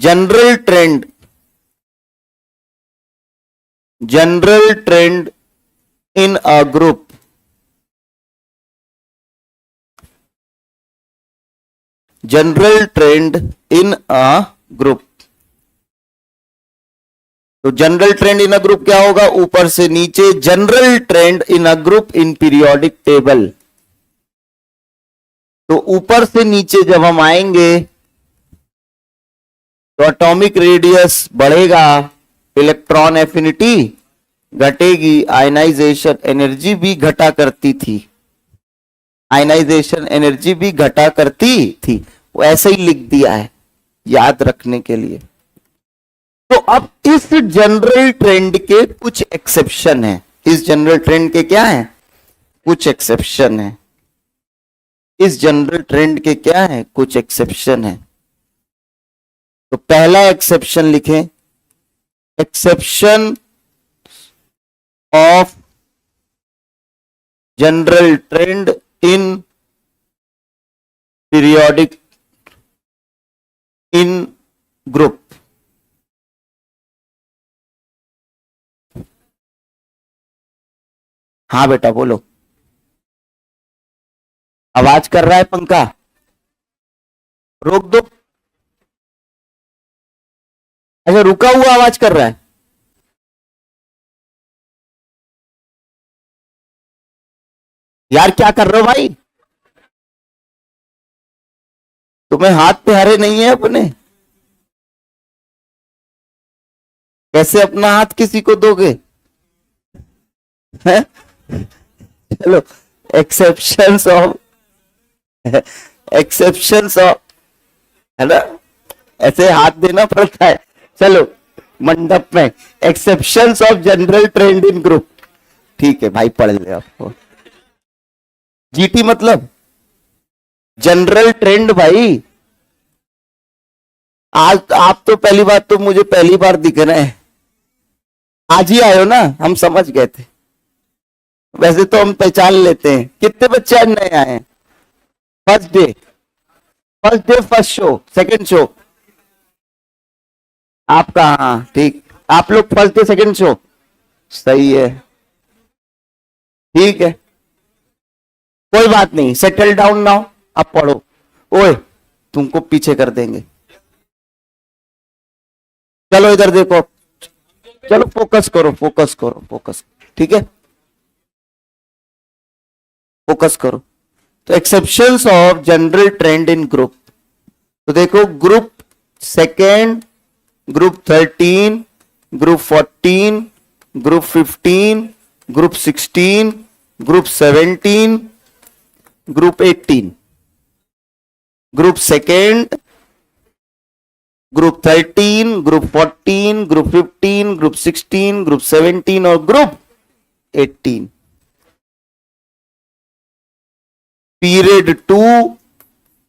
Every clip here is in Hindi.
General trend in a group, general trend in a group. तो general trend in a group क्या होगा? ऊपर से नीचे, general trend in a group in periodic table. तो ऊपर से नीचे जब हम आएंगे तो एटॉमिक रेडियस बढ़ेगा, इलेक्ट्रॉन एफिनिटी घटेगी, आयनाइजेशन एनर्जी भी घटा करती थी, आयनाइजेशन एनर्जी भी घटा करती थी। वो ऐसे ही लिख दिया है याद रखने के लिए। तो अब इस जनरल ट्रेंड के कुछ एक्सेप्शन है, इस जनरल ट्रेंड के क्या है? कुछ एक्सेप्शन है। इस जनरल ट्रेंड के क्या है? कुछ एक्सेप्शन है। तो पहला एक्सेप्शन लिखें, exception of general trend in periodic in group. हाँ बेटा बोलो, आवाज कर रहा है पंखा, रोक दो। अच्छा रुका हुआ आवाज कर रहा है। यार क्या कर रहे हो भाई? तुम्हें हाथ पे हरे नहीं है अपने? कैसे अपना हाथ किसी को दोगे? हैं? चलो, एक्सेप्शंस ऑफ, एक्सेप्शंस ऑफ, है ना, ऐसे हाथ देना पड़ता है। चलो मंडप में, exceptions of general trend in group. ठीक है भाई, पढ़ ले आपको। जीटी मतलब जनरल ट्रेंड भाई। आज आप तो पहली बात तो मुझे पहली बार दिख रहे हैं, आज ही आए हो ना, हम समझ गए थे। वैसे तो हम पहचान लेते हैं। कितने बच्चे आज नए आए हैं? First day, first day first show, second show आपका? हाँ ठीक, आप लोग फर्स्ट डे सेकंड शो, सही है, ठीक है, कोई बात नहीं, सेटल डाउन नाउ, अब पढ़ो। ओए तुमको पीछे कर देंगे। चलो इधर देखो, चलो फोकस करो, फोकस करो, फोकस, ठीक है, फोकस करो। तो exceptions of general trend in group, तो देखो group second, group 13, group 14, group 15, group 16, group 17, group 18, group second, group 13, group 14, group 15, group 16, group 17 और group 18। Period 2,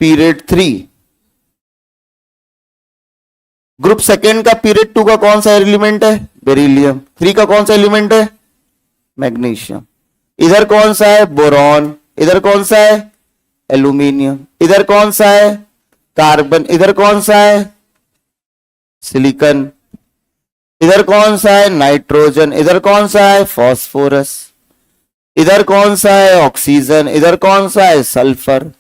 period 3। Group second का पीरियड 2 का कौन सा एलिमेंट है? बेरिलियम। 3 का कौन सा एलिमेंट है? मैग्नीशियम। इधर कौन सा है? बोरॉन। इधर कौन सा है? एल्यूमिनियम। इधर कौन सा है? कार्बन। इधर कौन सा है? सिलिकॉन। इधर कौन सा है? नाइट्रोजन। इधर कौन सा है? फास्फोरस। इधर कौन सा है? ऑक्सीजन। इधर कौन सा है? सल्फर।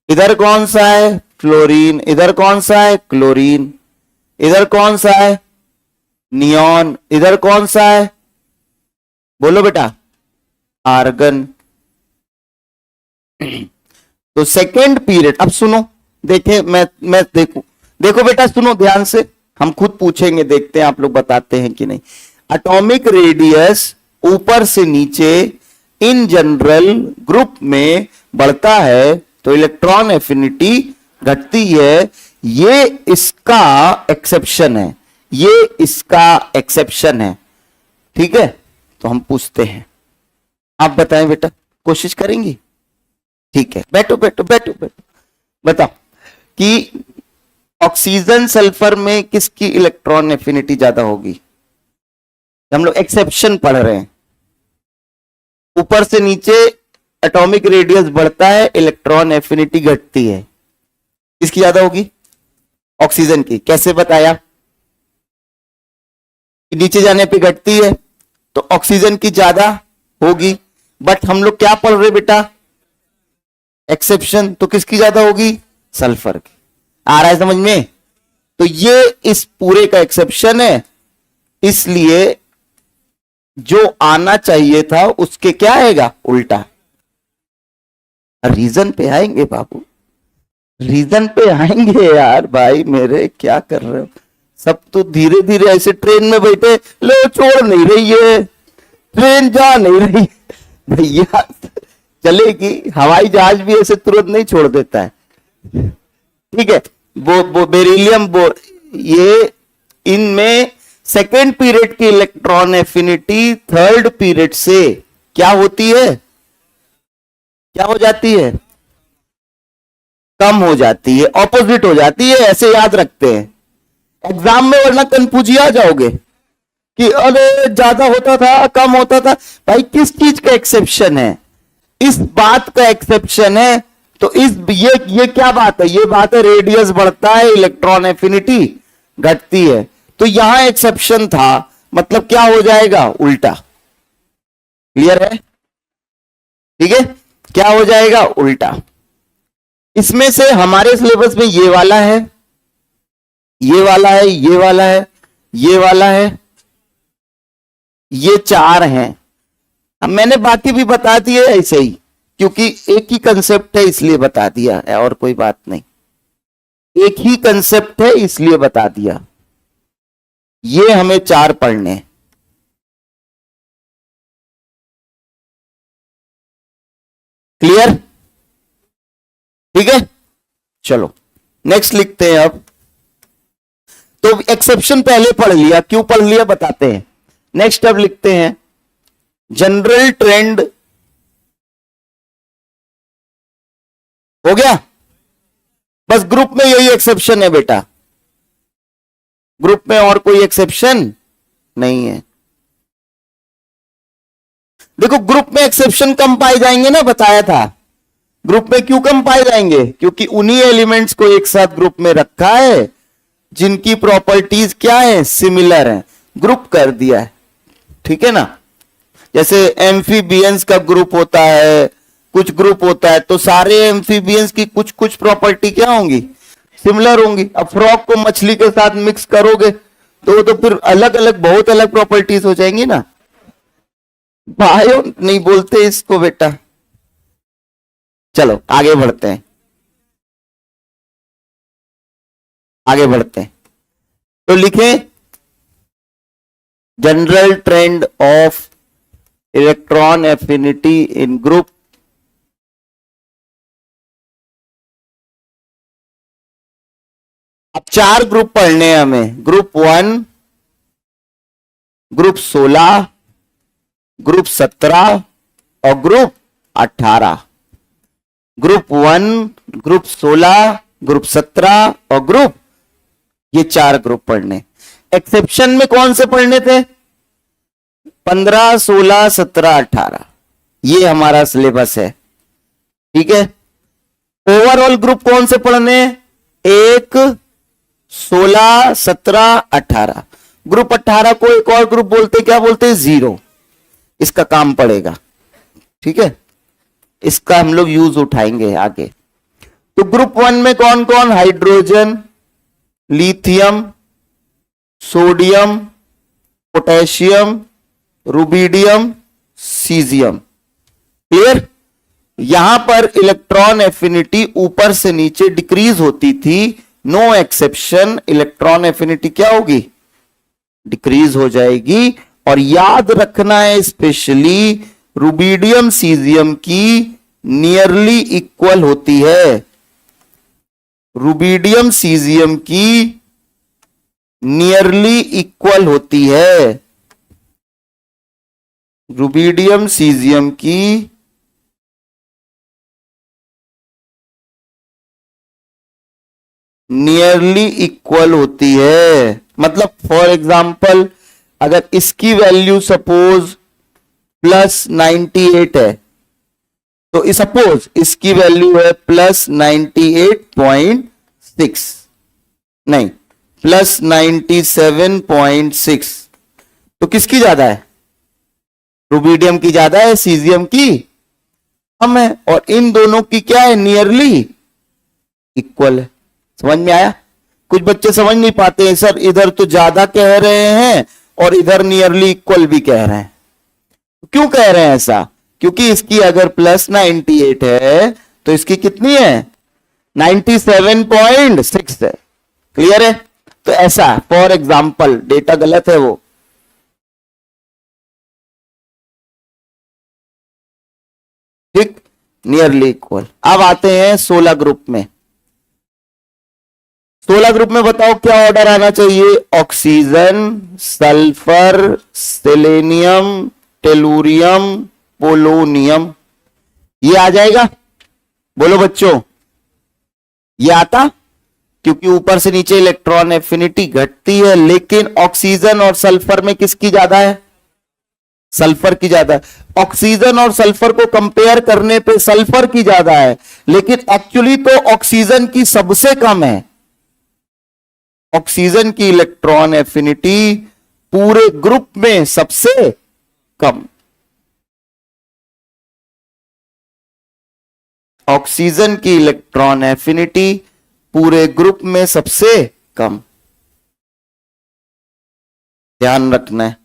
इधर कौन सा है? फ्लोरीन। इधर कौन सा है? क्लोरीन। इधर कौन सा है? नियॉन। इधर कौन सा है? बोलो बेटा, आर्गन। तो सेकेंड पीरियड, अब सुनो, देखे मैं देखो बेटा, सुनो ध्यान से, हम खुद पूछेंगे, देखते हैं आप लोग बताते हैं कि नहीं। एटॉमिक रेडियस ऊपर से नीचे इन जनरल ग्रुप में बढ़ता है तो इलेक्ट्रॉन एफिनिटी घटती है। ये इसका एक्सेप्शन है, ये इसका एक्सेप्शन है, ठीक है। तो हम पूछते हैं, आप बताएं बेटा, कोशिश करेंगी? ठीक है, बैठो बैठो बैठो बैठो, बताओ कि ऑक्सीजन सल्फर में किसकी इलेक्ट्रॉन एफिनिटी ज्यादा होगी? हम लोग एक्सेप्शन पढ़ रहे हैं। ऊपर से नीचे एटॉमिक रेडियस बढ़ता है, इलेक्ट्रॉन एफिनिटी घटती है, किसकी ज्यादा होगी? ऑक्सीजन की। कैसे बताया? नीचे जाने पे घटती है तो ऑक्सीजन की ज्यादा होगी, बट हम लोग क्या पढ़ रहे बेटा? एक्सेप्शन, तो किसकी ज्यादा होगी? सल्फर की। आ रहा है समझ में? तो ये इस पूरे का एक्सेप्शन है, इसलिए जो आना चाहिए था उसके क्या आएगा? उल्टा। रीजन पे आएंगे बाबू, रीजन पे आएंगे यार। भाई मेरे क्या कर रहे हो सब? तो धीरे धीरे ऐसे ट्रेन में बैठे, लो छोड़ नहीं रही है ट्रेन, जा नहीं रही भैया, चलेगी। हवाई जहाज भी ऐसे तुरंत नहीं छोड़ देता है, ठीक है। वो बेरिलियम, ये इनमें सेकेंड पीरियड की इलेक्ट्रॉन एफिनिटी थर्ड पीरियड से क्या होती है? क्या हो जाती है? कम हो जाती है, ऑपोजिट हो जाती है। ऐसे याद रखते हैं एग्जाम में, वरना कंफ्यूज आ जाओगे कि अरे ज्यादा होता था कम होता था। भाई किस चीज का एक्सेप्शन है? इस बात का एक्सेप्शन है। तो ये क्या बात है? ये बात है रेडियस बढ़ता है, इलेक्ट्रॉन एफिनिटी घटती है। तो यहां एक्सेप्शन था, मतलब क्या हो जाएगा? उल्टा। क्लियर है? ठीक है, क्या हो जाएगा? उल्टा। इसमें से हमारे सिलेबस में ये वाला है, ये वाला है, ये वाला है, ये वाला है, ये चार हैं। अब मैंने बाकी भी बता दिए ऐसे ही, क्योंकि एक ही कंसेप्ट है इसलिए बता दिया है, और कोई बात नहीं। एक ही कंसेप्ट है इसलिए बता दिया। ये हमें चार पढ़ने। क्लियर? ठीक है, चलो नेक्स्ट लिखते हैं अब। तो एक्सेप्शन पहले पढ़ लिया, क्यों पढ़ लिया बताते हैं। नेक्स्ट अब लिखते हैं जनरल ट्रेंड। हो गया? बस ग्रुप में यही एक्सेप्शन है बेटा, ग्रुप में और कोई एक्सेप्शन नहीं है। देखो ग्रुप में एक्सेप्शन कम पाए जाएंगे ना, बताया था। ग्रुप में क्यों कम पाए जाएंगे? क्योंकि उन्हीं एलिमेंट्स को एक साथ ग्रुप में रखा है जिनकी प्रॉपर्टीज क्या है? सिमिलर है, ग्रुप कर दिया है। ठीक है ना? जैसे एम्फीबियंस का ग्रुप होता है, कुछ ग्रुप होता है, तो सारे एम्फीबियंस की कुछ कुछ प्रॉपर्टी क्या होंगी? सिमिलर होंगी। अब फ्रॉग को मछली के साथ मिक्स करोगे तो फिर अलग अलग, बहुत अलग प्रॉपर्टीज हो जाएंगी ना। बायो नहीं बोलते इसको बेटा। चलो आगे बढ़ते हैं, आगे बढ़ते हैं। तो लिखें general trend of electron affinity in group. अब चार ग्रुप पढ़ने हैं हमें, ग्रुप 1, ग्रुप 16, ग्रुप 17 और ग्रुप 18। ग्रुप 1, ग्रुप 16, ग्रुप 17 और ग्रुप, ये चार ग्रुप पढ़ने। एक्सेप्शन में कौन से पढ़ने थे? 15, 16, 17, 18। ये हमारा सिलेबस है। ठीक है, ओवरऑल ग्रुप कौन से पढ़ने? 1, 16, 17, 18। ग्रुप 18 को एक और ग्रुप बोलते, क्या बोलते हैं? 0। इसका काम पड़ेगा, ठीक है, इसका हम लोग यूज उठाएंगे आगे। तो ग्रुप 1 में कौन कौन? Hydrogen, lithium, sodium, potassium, rubidium, caesium. Clear? यहां पर इलेक्ट्रॉन एफिनिटी ऊपर से नीचे डिक्रीज होती थी, नो एक्सेप्शन, इलेक्ट्रॉन एफिनिटी क्या होगी? डिक्रीज हो जाएगी। और याद रखना है स्पेशली रुबिडियम सीजियम की नियरली इक्वल होती है। रुबिडियम सीजियम की नियरली इक्वल होती है। रुबिडियम सीजियम की नियरली इक्वल होती है। मतलब फॉर एग्जाम्पल अगर इसकी वैल्यू सपोज +98 है, तो सपोज इसकी वैल्यू है +98.6, नहीं, +97.6। तो किसकी ज्यादा है? रुबिडियम की ज्यादा है, सीजियम की कम है, और इन दोनों की क्या है? नियरली इक्वल है। समझ में आया? कुछ बच्चे समझ नहीं पाते हैं, सर इधर तो ज्यादा कह रहे हैं और इधर नियरली इक्वल भी कह रहे हैं। क्यों कह रहे हैं ऐसा? क्योंकि इसकी अगर +98 है तो इसकी कितनी है? 97.6 है। क्लियर है? तो ऐसा, फॉर एग्जाम्पल, डेटा गलत है वो। ठीक, नियरली इक्वल। अब आते हैं 16 ग्रुप में। 16 ग्रुप में बताओ क्या ऑर्डर आना चाहिए? Oxygen, sulphur, selenium, tellurium, polonium. ये आ जाएगा? बोलो बच्चों, ये आता? क्योंकि ऊपर से नीचे इलेक्ट्रॉन एफिनिटी घटती है, लेकिन ऑक्सीजन और सल्फर में किसकी ज्यादा है? सल्फर की ज्यादा है। ऑक्सीजन और सल्फर को कंपेयर करने पे सल्फर की ज्यादा है, लेकिन एक्चुअली तो ऑक्सीजन की सबसे कम है। ऑक्सीजन की इलेक्ट्रॉन एफिनिटी पूरे ग्रुप में सबसे कम। ऑक्सीजन की इलेक्ट्रॉन एफिनिटी पूरे ग्रुप में सबसे कम। ध्यान रखना है।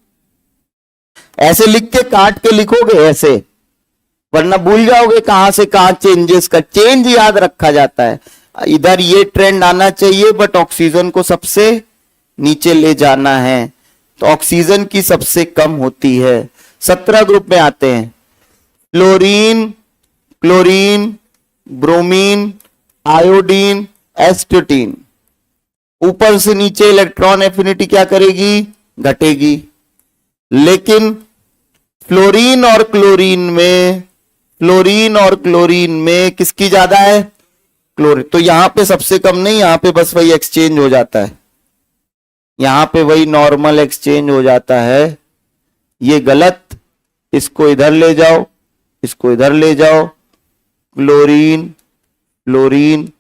ऐसे लिख के काट के लिखोगे ऐसे, वरना भूल जाओगे कहां से कहां चेंजेस का। चेंज याद रखा जाता है। इधर ये ट्रेंड आना चाहिए, बट ऑक्सीजन को सबसे नीचे ले जाना है, तो ऑक्सीजन की सबसे कम होती है। 17 ग्रुप में आते हैं। Fluorine, chlorine, bromine, iodine, astatine. ऊपर से नीचे इलेक्ट्रॉन एफिनिटी क्या करेगी? घटेगी। लेकिन फ्लोरीन और क्लोरीन में किसकी ज्यादा है? क्लोरीन। तो यहां पे सबसे कम नहीं, यहां पे बस वही एक्सचेंज हो जाता है, यहां पे वही नॉर्मल एक्सचेंज हो जाता है। ये गलत, इसको इधर ले जाओ, इसको इधर ले जाओ। Chlorine, fluorine,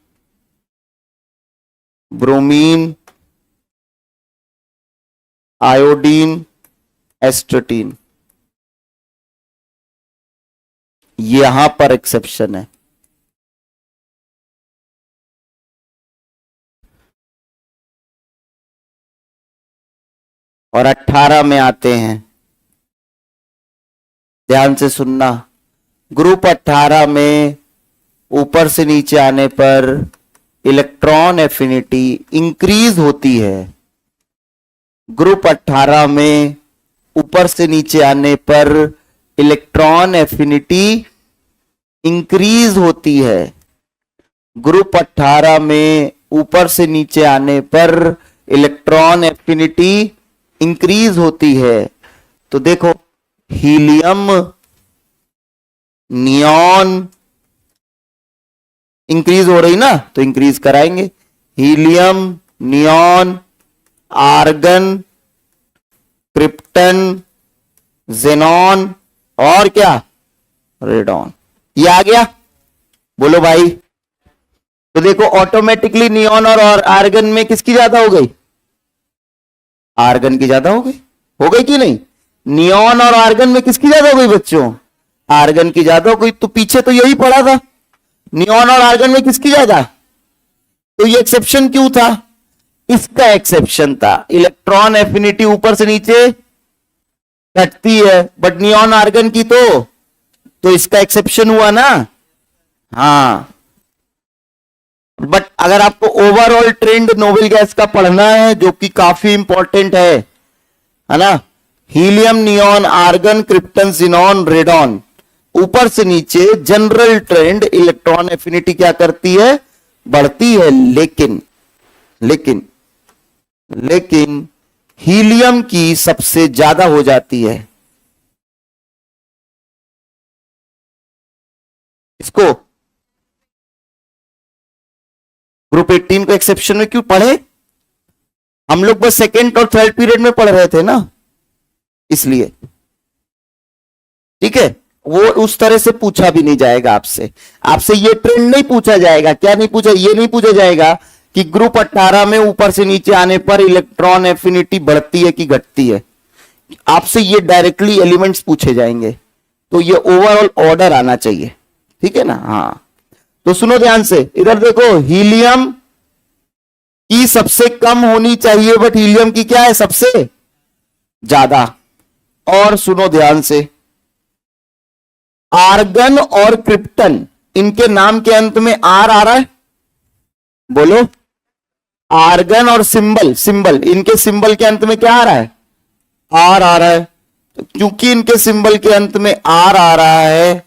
bromine, iodine, astatine. यहां पर एक्सेप्शन है। और 18 में आते हैं। ध्यान से सुनना। ग्रुप 18 में ऊपर से नीचे आने पर इलेक्ट्रॉन एफिनिटी इंक्रीज होती है। ग्रुप 18 में ऊपर से नीचे आने पर इलेक्ट्रॉन एफिनिटी इंक्रीज होती है। ग्रुप 18 में ऊपर से नीचे आने पर इलेक्ट्रॉन एफिनिटी इंक्रीज होती है। तो देखो, हीलियम, नियॉन इंक्रीज हो रही ना, तो इंक्रीज कराएंगे। Helium, neon, argon, krypton, xenon और क्या? रेडॉन। ये आ गया? बोलो भाई। तो देखो, ऑटोमेटिकली नियॉन और आर्गन में किसकी ज्यादा हो गई? आर्गन की ज्यादा हो गई कि नहीं? नियॉन और आर्गन में किसकी ज्यादा हो गई बच्चों? आर्गन की ज्यादा हो गई। तो पीछे तो यही पड़ा था, नियॉन और आर्गन में किसकी ज्यादा? तो ये एक्सेप्शन क्यों था? इसका एक्सेप्शन था। इलेक्ट्रॉन एफिनिटी ऊपर से नीचे घटती है, बट नियॉन आर्गन की तो इसका एक्सेप्शन हुआ ना। हाँ, बट अगर आपको ओवरऑल ट्रेंड नोबेल गैस का पढ़ना है, जो कि काफी इंपॉर्टेंट है ना, helium, neon, argon, krypton, xenon, radon, ऊपर से नीचे जनरल ट्रेंड इलेक्ट्रॉन एफिनिटी क्या करती है? बढ़ती है। लेकिन हीलियम की सबसे ज्यादा हो जाती है। इसको ग्रुप 18 को एक्सेप्शन में क्यों पढ़े? हम लोग बस सेकेंड और थर्ड पीरियड में पढ़ रहे थे ना, इसलिए। ठीक है, वो उस तरह से पूछा भी नहीं जाएगा आपसे ये ट्रेंड नहीं पूछा जाएगा। क्या नहीं पूछा? ये नहीं पूछा जाएगा कि ग्रुप 18 में ऊपर से नीचे आने पर इलेक्ट्रॉन एफिनिटी बढ़ती है कि घटती है। आपसे ये डायरेक्टली एलिमेंट्स पूछे जाएंगे, तो ये ओवरऑल ऑर्डर आना चाहिए, ठीक है ना। हाँ, तो सुनो ध्यान से, इधर देखो, हीलियम की सबसे कम होनी चाहिए, बट हीलियम की क्या है, सबसे ज्यादा। और सुनो ध्यान से, आर्गन और क्रिप्टन, इनके नाम के अंत में आर आ रहा है, बोलो। आर्गन और सिंबल इनके सिंबल के अंत में क्या आ रहा है, आर आ रहा है। तो क्योंकि इनके सिंबल के अंत में आर आ रहा है,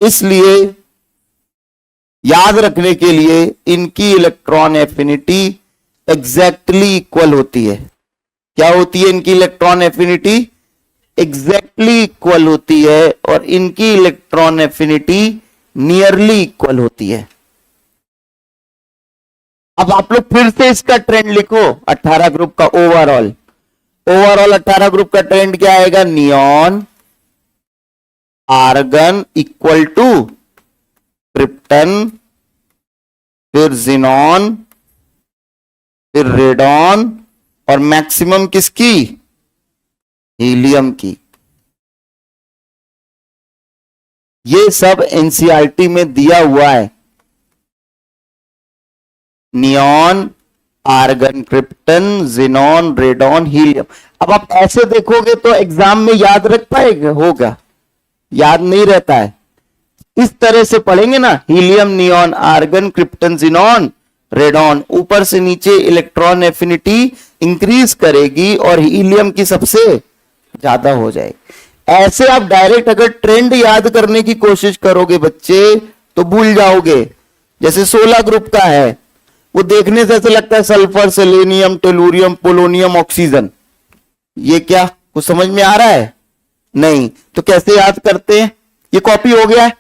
इसलिए याद रखने के लिए इनकी इलेक्ट्रॉन एफिनिटी एग्जैक्टली इक्वल होती है। क्या होती है इनकी इलेक्ट्रॉन एफिनिटी? एग्जैक्टली इक्वल होती है, और इनकी इलेक्ट्रॉन एफिनिटी नियरली इक्वल होती है। अब आप लोग फिर से इसका ट्रेंड लिखो, 18 ग्रुप का ओवरऑल 18 ग्रुप का ट्रेंड क्या आएगा, neon argon equal to krypton, फिर जिनॉन, फिर रेडॉन, और मैक्सिमम किसकी, हीलियम की। ये सब एनसीईआरटी में दिया हुआ है, neon argon krypton xenon radon helium. अब आप ऐसे देखोगे तो एग्जाम में याद रख पाएगा, होगा, याद नहीं रहता है। इस तरह से पढ़ेंगे ना, helium neon argon krypton xenon radon, ऊपर से नीचे इलेक्ट्रॉन एफिनिटी इंक्रीज करेगी और हीलियम की सबसे ज्यादा हो जाएगी। ऐसे आप डायरेक्ट अगर ट्रेंड याद करने की कोशिश करोगे बच्चे तो भूल जाओगे। जैसे 16 ग्रुप का है, वो देखने से ऐसे लगता है sulphur, selenium, tellurium, polonium, oxygen. ये क्या कुछ समझ में आ रहा है? नहीं। तो कैसे याद करते हैं? ये कॉपी हो गया है,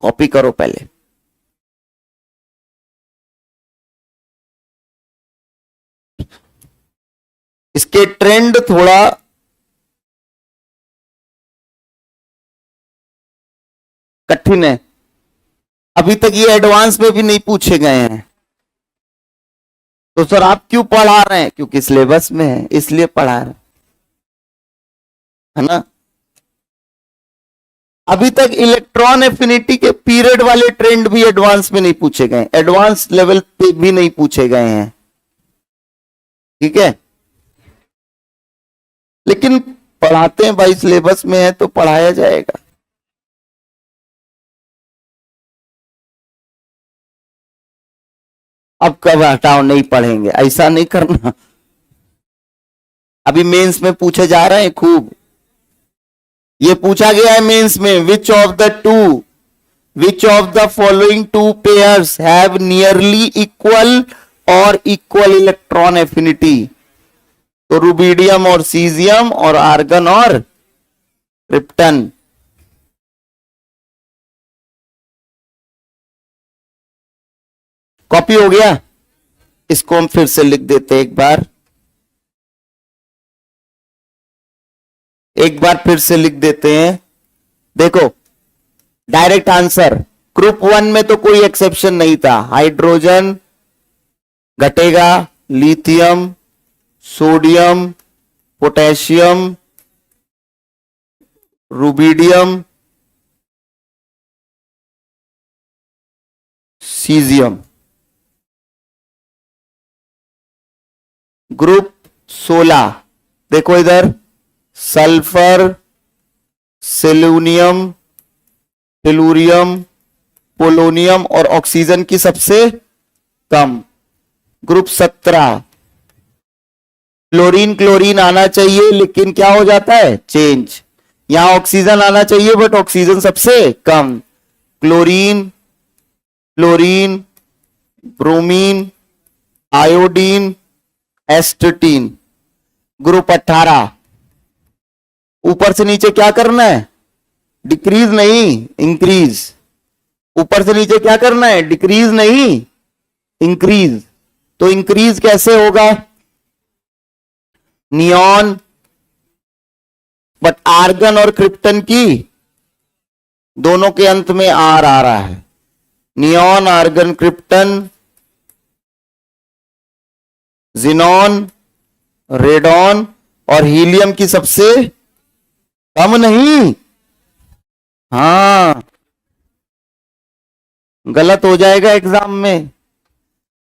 कॉपी करो पहले। इसके ट्रेंड थोड़ा कठिन है, अभी तक ये एडवांस में भी नहीं पूछे गए हैं। तो सर आप क्यों पढ़ा रहे हैं? क्योंकि सिलेबस में है, इसलिए पढ़ा रहे हैं, है ना। अभी तक इलेक्ट्रॉन एफिनिटी के पीरियड वाले ट्रेंड भी एडवांस में नहीं पूछे गए, एडवांस लेवल पे भी नहीं पूछे गए हैं, ठीक है। लेकिन पढ़ाते हैं भाई, सिलेबस में है तो पढ़ाया जाएगा। अब कब हटाओ नहीं पढ़ेंगे, ऐसा नहीं करना। अभी मेंस में पूछे जा रहे हैं खूब। ये पूछा गया है मेंस में, which of the following two pairs have nearly equal और इक्वल इलेक्ट्रॉन एफिनिटी। तो रुबिडियम और सीजियम, और आर्गन और क्रिप्टन। कॉपी हो गया? इसको हम फिर से लिख देते हैं एक बार फिर से लिख देते हैं। देखो, डायरेक्ट आंसर, ग्रुप 1 में तो कोई एक्सेप्शन नहीं था। हाइड्रोजन घटेगा, lithium, sodium, potassium, rubidium, caesium. Group 16 देखो इधर, सल्फर, सेलेनियम, टेलुरियम, पोलोनियम और ऑक्सीजन की सबसे कम। ग्रुप 17 क्लोरीन आना चाहिए, लेकिन क्या हो जाता है, चेंज। यहां ऑक्सीजन आना चाहिए बट ऑक्सीजन सबसे कम। Chlorine, bromine, iodine, एस्टेटीन। ग्रुप 18 ऊपर से नीचे क्या करना है, डिक्रीज नहीं इंक्रीज। ऊपर से नीचे क्या करना है, डिक्रीज नहीं इंक्रीज। तो इंक्रीज कैसे होगा, नियॉन, बट आर्गन और क्रिप्टन की दोनों के अंत में आर आ रहा है। Neon argon krypton xenon, radon और हीलियम की सबसे कम नहीं, हाँ गलत हो जाएगा एग्जाम में,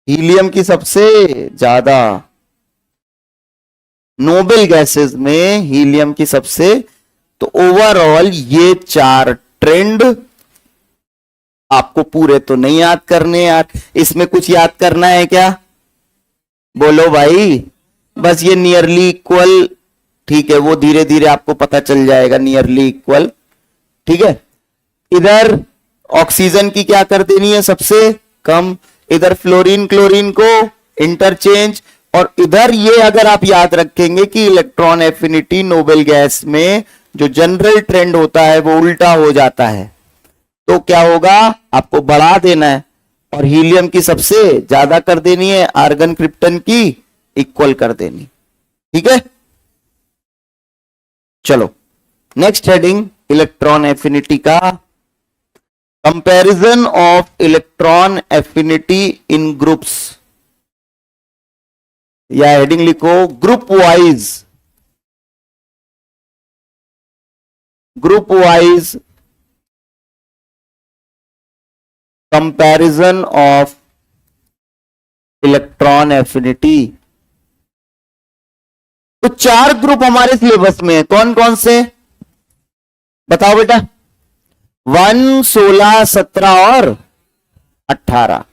हीलियम की सबसे ज्यादा। नोबेल गैसेस में हीलियम की सबसे, तो ओवरऑल ये 4 ट्रेंड आपको पूरे तो नहीं याद करने यार, इसमें कुछ याद करना है क्या? बोलो भाई, बस ये नियरली इक्वल, ठीक है, वो धीरे धीरे आपको पता चल जाएगा, नियरली इक्वल, ठीक है। इधर ऑक्सीजन की क्या कर देनी है सबसे कम, इधर फ्लोरीन क्लोरीन को इंटरचेंज, और इधर ये अगर आप याद रखेंगे कि इलेक्ट्रॉन एफिनिटी नोबेल गैस में जो जनरल ट्रेंड होता है वो उल्टा हो जाता है, तो क्या होगा, आपको बढ़ा देना है और हीलियम की सबसे ज्यादा कर देनी है, आर्गन क्रिप्टन की इक्वल कर देनी, ठीक है। चलो नेक्स्ट हेडिंग इलेक्ट्रॉन एफिनिटी का, comparison of electron affinity in groups, या हेडिंग लिखो group wise comparison of electron affinity. तो 4 ग्रुप हमारे सिलेबस में है, कौन कौन से बताओ बेटा, 1, 16, 17 और 18,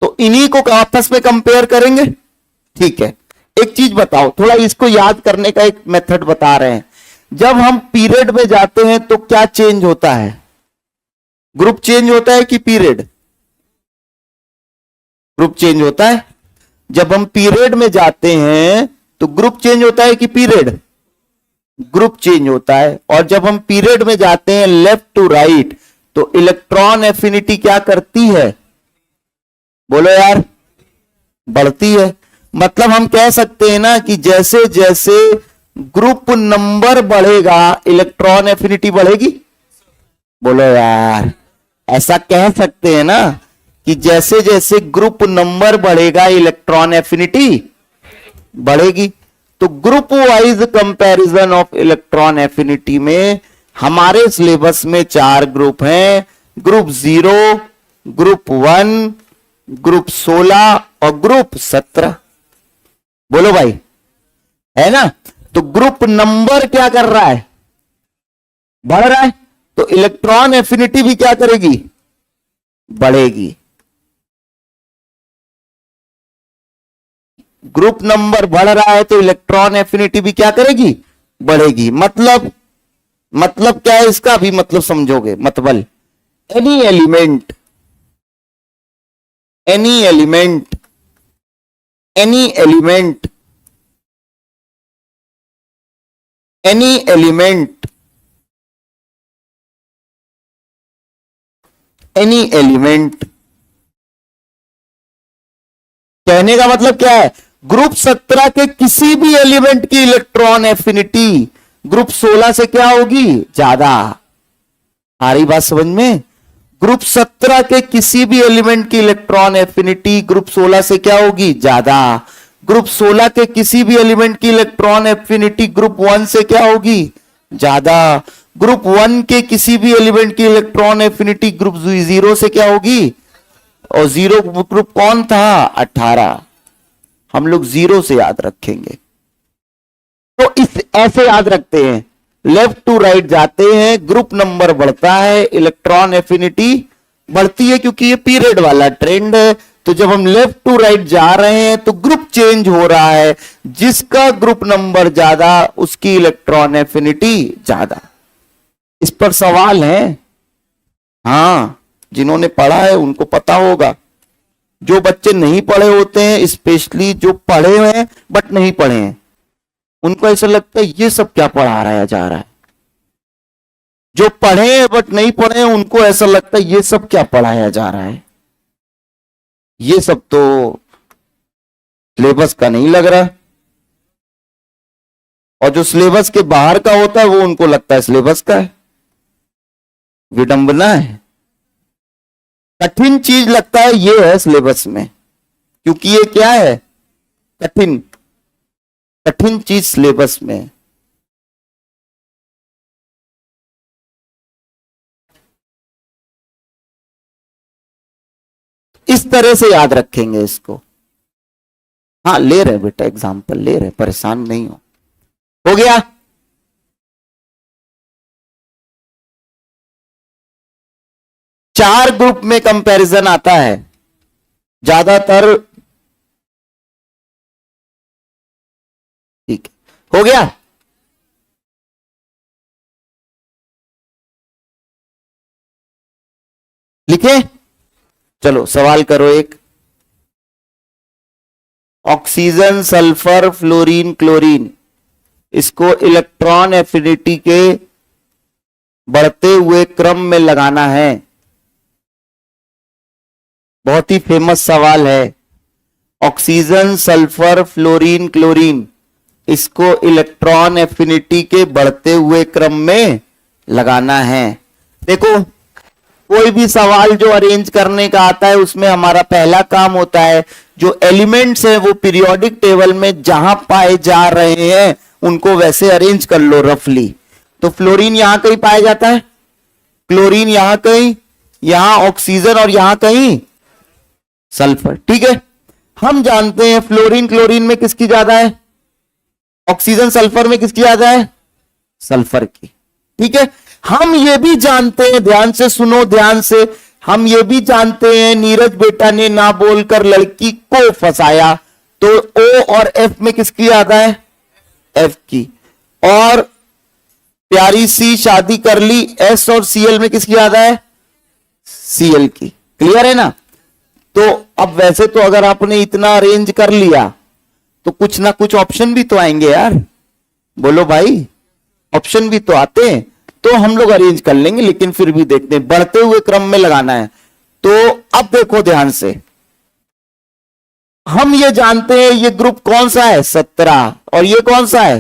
तो इन्हीं को आपस में कंपेयर करेंगे, ठीक है। एक चीज बताओ, थोड़ा इसको याद करने का एक मेथड बता रहे हैं, जब हम पीरियड में जाते हैं तो क्या चेंज होता है, ग्रुप चेंज होता है कि पीरियड? ग्रुप चेंज होता है। जब हम पीरियड में जाते हैं तो ग्रुप चेंज होता है कि पीरियड? ग्रुप चेंज होता है। और जब हम पीरियड में जाते हैं लेफ्ट टू राइट तो इलेक्ट्रॉन एफिनिटी क्या करती है, बोलो यार, बढ़ती है। मतलब हम कह सकते हैं ना कि जैसे जैसे ग्रुप नंबर बढ़ेगा इलेक्ट्रॉन एफिनिटी बढ़ेगी, बोलो यार, ऐसा कह सकते हैं ना कि जैसे जैसे ग्रुप नंबर बढ़ेगा इलेक्ट्रॉन एफिनिटी बढ़ेगी। तो group wise comparison of electron affinity में हमारे सिलेबस में 4 ग्रुप हैं, ग्रुप 0, ग्रुप 1, ग्रुप 16 और ग्रुप 17। बोलो भाई, है ना? तो ग्रुप नंबर क्या कर रहा है, बढ़ रहा है, तो इलेक्ट्रॉन एफिनिटी भी क्या करेगी, बढ़ेगी। ग्रुप नंबर बढ़ रहा है तो इलेक्ट्रॉन एफिनिटी भी क्या करेगी, बढ़ेगी। मतलब क्या है इसका, भी मतलब समझोगे। मतलब एनी एलिमेंट कहने का मतलब क्या है, ग्रुप 17 के किसी भी एलिमेंट की इलेक्ट्रॉन एफिनिटी ग्रुप 16 से क्या होगी, ज्यादा। आ रही बात समझ में? ग्रुप 17 के किसी भी एलिमेंट की इलेक्ट्रॉन एफिनिटी ग्रुप 16 से क्या होगी, ज्यादा। ग्रुप 16 के किसी भी एलिमेंट की इलेक्ट्रॉन एफिनिटी ग्रुप 1 से क्या होगी, ज्यादा। ग्रुप 1 के किसी भी एलिमेंट की इलेक्ट्रॉन एफिनिटी ग्रुप 0 से क्या होगी, और 0 ग्रुप कौन था, 18। हम लोग 0 से याद रखेंगे। तो इस ऐसे याद रखते हैं, लेफ्ट टू राइट जाते हैं, ग्रुप नंबर बढ़ता है, इलेक्ट्रॉन एफिनिटी बढ़ती है, क्योंकि ये पीरियड वाला ट्रेंड है। तो जब हम लेफ्ट टू राइट जा रहे हैं तो ग्रुप चेंज हो रहा है, जिसका ग्रुप नंबर ज्यादा उसकी इलेक्ट्रॉन एफिनिटी ज्यादा। इस पर सवाल है? हाँ, जिन्होंने पढ़ा है उनको पता होगा। जो बच्चे नहीं पढ़े होते हैं, स्पेशली जो पढ़े हुए हैं बट नहीं पढ़े हैं, उनको ऐसा लगता है ये सब क्या पढ़ाया जा रहा है। जो पढ़े हैं बट नहीं पढ़े हैं उनको ऐसा लगता है ये सब क्या पढ़ाया जा रहा है, ये सब तो सिलेबस का नहीं लग रहा। और जो सिलेबस के बाहर का होता है वो उनको लगता है सिलेबस का है। विडंबना है। कठिन चीज लगता है ये है सिलेबस में, क्योंकि ये क्या है, कठिन कठिन चीज सिलेबस में है। इस तरह से याद रखेंगे इसको। हाँ ले रहे बेटा, एग्जाम्पल ले रहे, परेशान नहीं हो गया। चार ग्रुप में कंपैरिजन आता है ज्यादातर। ठीक है, हो गया। लिखे, चलो सवाल करो एक। ऑक्सीजन, सल्फर, फ्लोरीन, क्लोरीन, इसको इलेक्ट्रॉन एफिनिटी के बढ़ते हुए क्रम में लगाना है। बहुत ही फेमस सवाल है। ऑक्सीजन, सल्फर, फ्लोरीन, क्लोरीन, इसको इलेक्ट्रॉन एफिनिटी के बढ़ते हुए क्रम में लगाना है। देखो, कोई भी सवाल जो अरेंज करने का आता है उसमें हमारा पहला काम होता है जो एलिमेंट्स हैं वो पीरियोडिक टेबल में जहां पाए जा रहे हैं उनको वैसे अरेंज कर लो रफली। तो फ्लोरीन यहां कहीं पाया जाता है, क्लोरीन यहां कहीं, यहां ऑक्सीजन और यहां कहीं सल्फर। ठीक है, हम जानते हैं फ्लोरीन क्लोरीन में किसकी ज्यादा है, ऑक्सीजन सल्फर में किसकी ज्यादा है, सल्फर की। ठीक है, हम ये भी जानते हैं, ध्यान से सुनो ध्यान से, हम ये भी जानते हैं नीरज बेटा ने ना बोलकर लड़की को फंसाया, तो ओ और एफ में किसकी ज्यादा है, एफ की। और प्यारी सी शादी कर ली, एस और सीएल में किसकी ज्यादा है, सीएल की। क्लियर है ना। तो अब वैसे तो अगर आपने इतना अरेंज कर लिया तो कुछ ना कुछ ऑप्शन भी तो आएंगे यार, बोलो भाई, ऑप्शन भी तो आते हैं, तो हम लोग अरेंज कर लेंगे, लेकिन फिर भी देखते हैं बढ़ते हुए क्रम में लगाना है। तो अब देखो ध्यान से, हम ये जानते हैं ये ग्रुप कौन सा है, 17, और ये कौन सा है,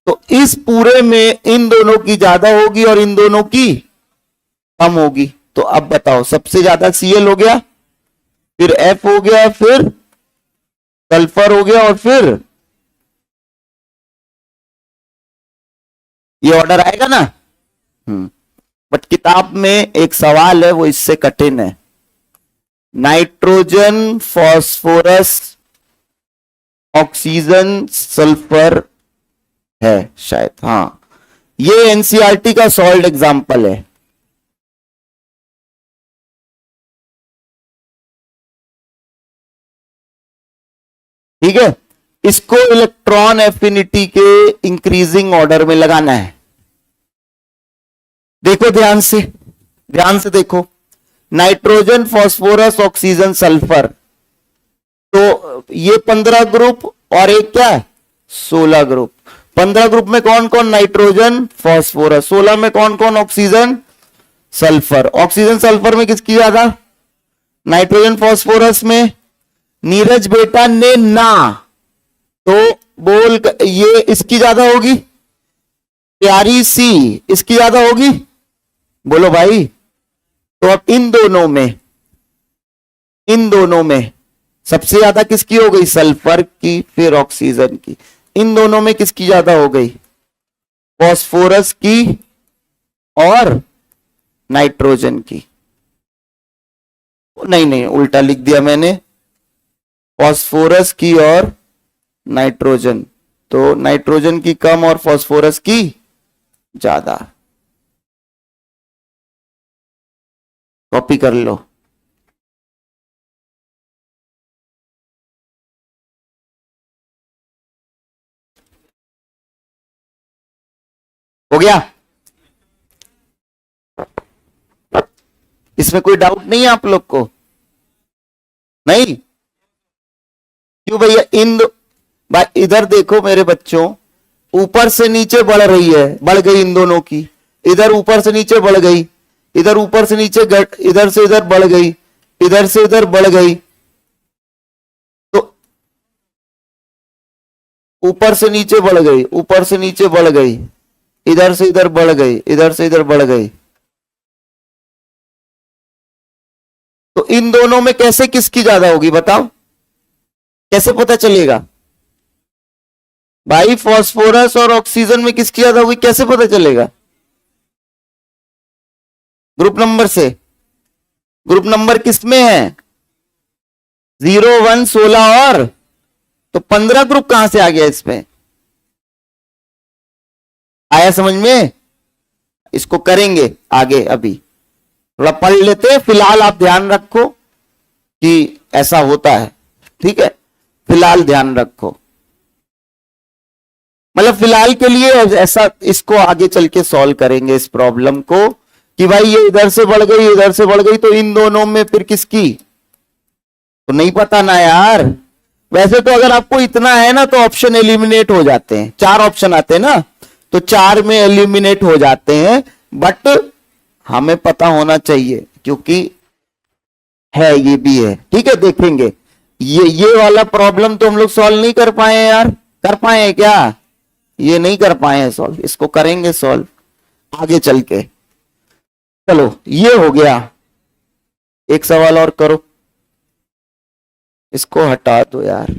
तो इस पूरे में इन दोनों की ज्यादा होगी और इन दोनों की कम होगी। तो अब बताओ, सबसे ज्यादा सीएल हो गया, फिर एफ हो गया, फिर सल्फर हो गया, और फिर ये ऑर्डर आएगा ना। बट किताब में एक सवाल है वो इससे कठिन है, नाइट्रोजन, फास्फोरस, ऑक्सीजन, सल्फर है शायद, हाँ ये एनसीईआरटी का सॉल्व एग्जांपल है। ठीक है, इसको इलेक्ट्रॉन एफिनिटी के इंक्रीजिंग ऑर्डर में लगाना है। देखो ध्यान से, ध्यान से देखो, नाइट्रोजन, फास्फोरस, ऑक्सीजन, सल्फर, तो ये 15 ग्रुप और एक क्या है, 16 ग्रुप। 15 ग्रुप में कौन कौन, नाइट्रोजन, फास्फोरस, 16 में कौन कौन, ऑक्सीजन, सल्फर। ऑक्सीजन सल्फर में किसकी ज्यादा, नाइट्रोजन फास्फोरस में। नीरज बेटा ने ना, तो बोल ये इसकी ज्यादा होगी, प्यारी सी इसकी ज्यादा होगी, बोलो भाई। तो अब इन दोनों में सबसे ज्यादा किसकी हो गई, सल्फर की, फिर ऑक्सीजन की। इन दोनों में किसकी ज्यादा हो गई, फास्फोरस की और नाइट्रोजन की। नहीं उल्टा लिख दिया मैंने, फास्फोरस की और नाइट्रोजन, तो नाइट्रोजन की कम और फास्फोरस की ज्यादा। कॉपी कर लो। हो गया, इसमें कोई डाउट नहीं है आप लोग को, नहीं? क्यों भैया, इधर देखो मेरे बच्चों, ऊपर से नीचे बढ़ रही है, बढ़ गई इन दोनों की, इधर ऊपर से नीचे बढ़ गई, इधर ऊपर से नीचे इधर से इधर बढ़ गई, इधर से इधर बढ़ गई, तो ऊपर से नीचे बढ़ गई, ऊपर से नीचे बढ़ गई, इधर से इधर बढ़ गई, इधर से इधर बढ़ गई। तो इन दोनों में कैसे किसकी ज्यादा होगी बताओ, कैसे पता चलेगा भाई? फास्फोरस और ऑक्सीजन में किसकी ज्यादा हुई, कैसे पता चलेगा? ग्रुप नंबर से। ग्रुप नंबर किसमें है? 0, 1, 16 और तो 15 ग्रुप कहां से आ गया इसमें? आया समझ में? इसको करेंगे आगे, अभी थोड़ा पढ़ लेते हैं। फिलहाल आप ध्यान रखो कि ऐसा होता है, ठीक है? फिलहाल ध्यान रखो, मतलब फिलहाल के लिए ऐसा, इसको आगे चल के सॉल्व करेंगे इस प्रॉब्लम को कि भाई ये इधर से बढ़ गई, इधर से बढ़ गई, तो इन दोनों में फिर किसकी, तो नहीं पता ना यार। वैसे तो अगर आपको इतना है ना तो ऑप्शन एलिमिनेट हो जाते हैं, 4 ऑप्शन आते हैं ना, तो 4 में एलिमिनेट हो जाते हैं, बट हमें पता होना चाहिए क्योंकि है, ये भी है, ठीक है? देखेंगे। ये वाला प्रॉब्लम तो हम लोग सॉल्व नहीं कर पाए यार, कर पाए हैं क्या? ये नहीं कर पाए हैं सॉल्व, इसको करेंगे सॉल्व आगे चल के। चलो ये हो गया, एक सवाल और करो, इसको हटा दो यार।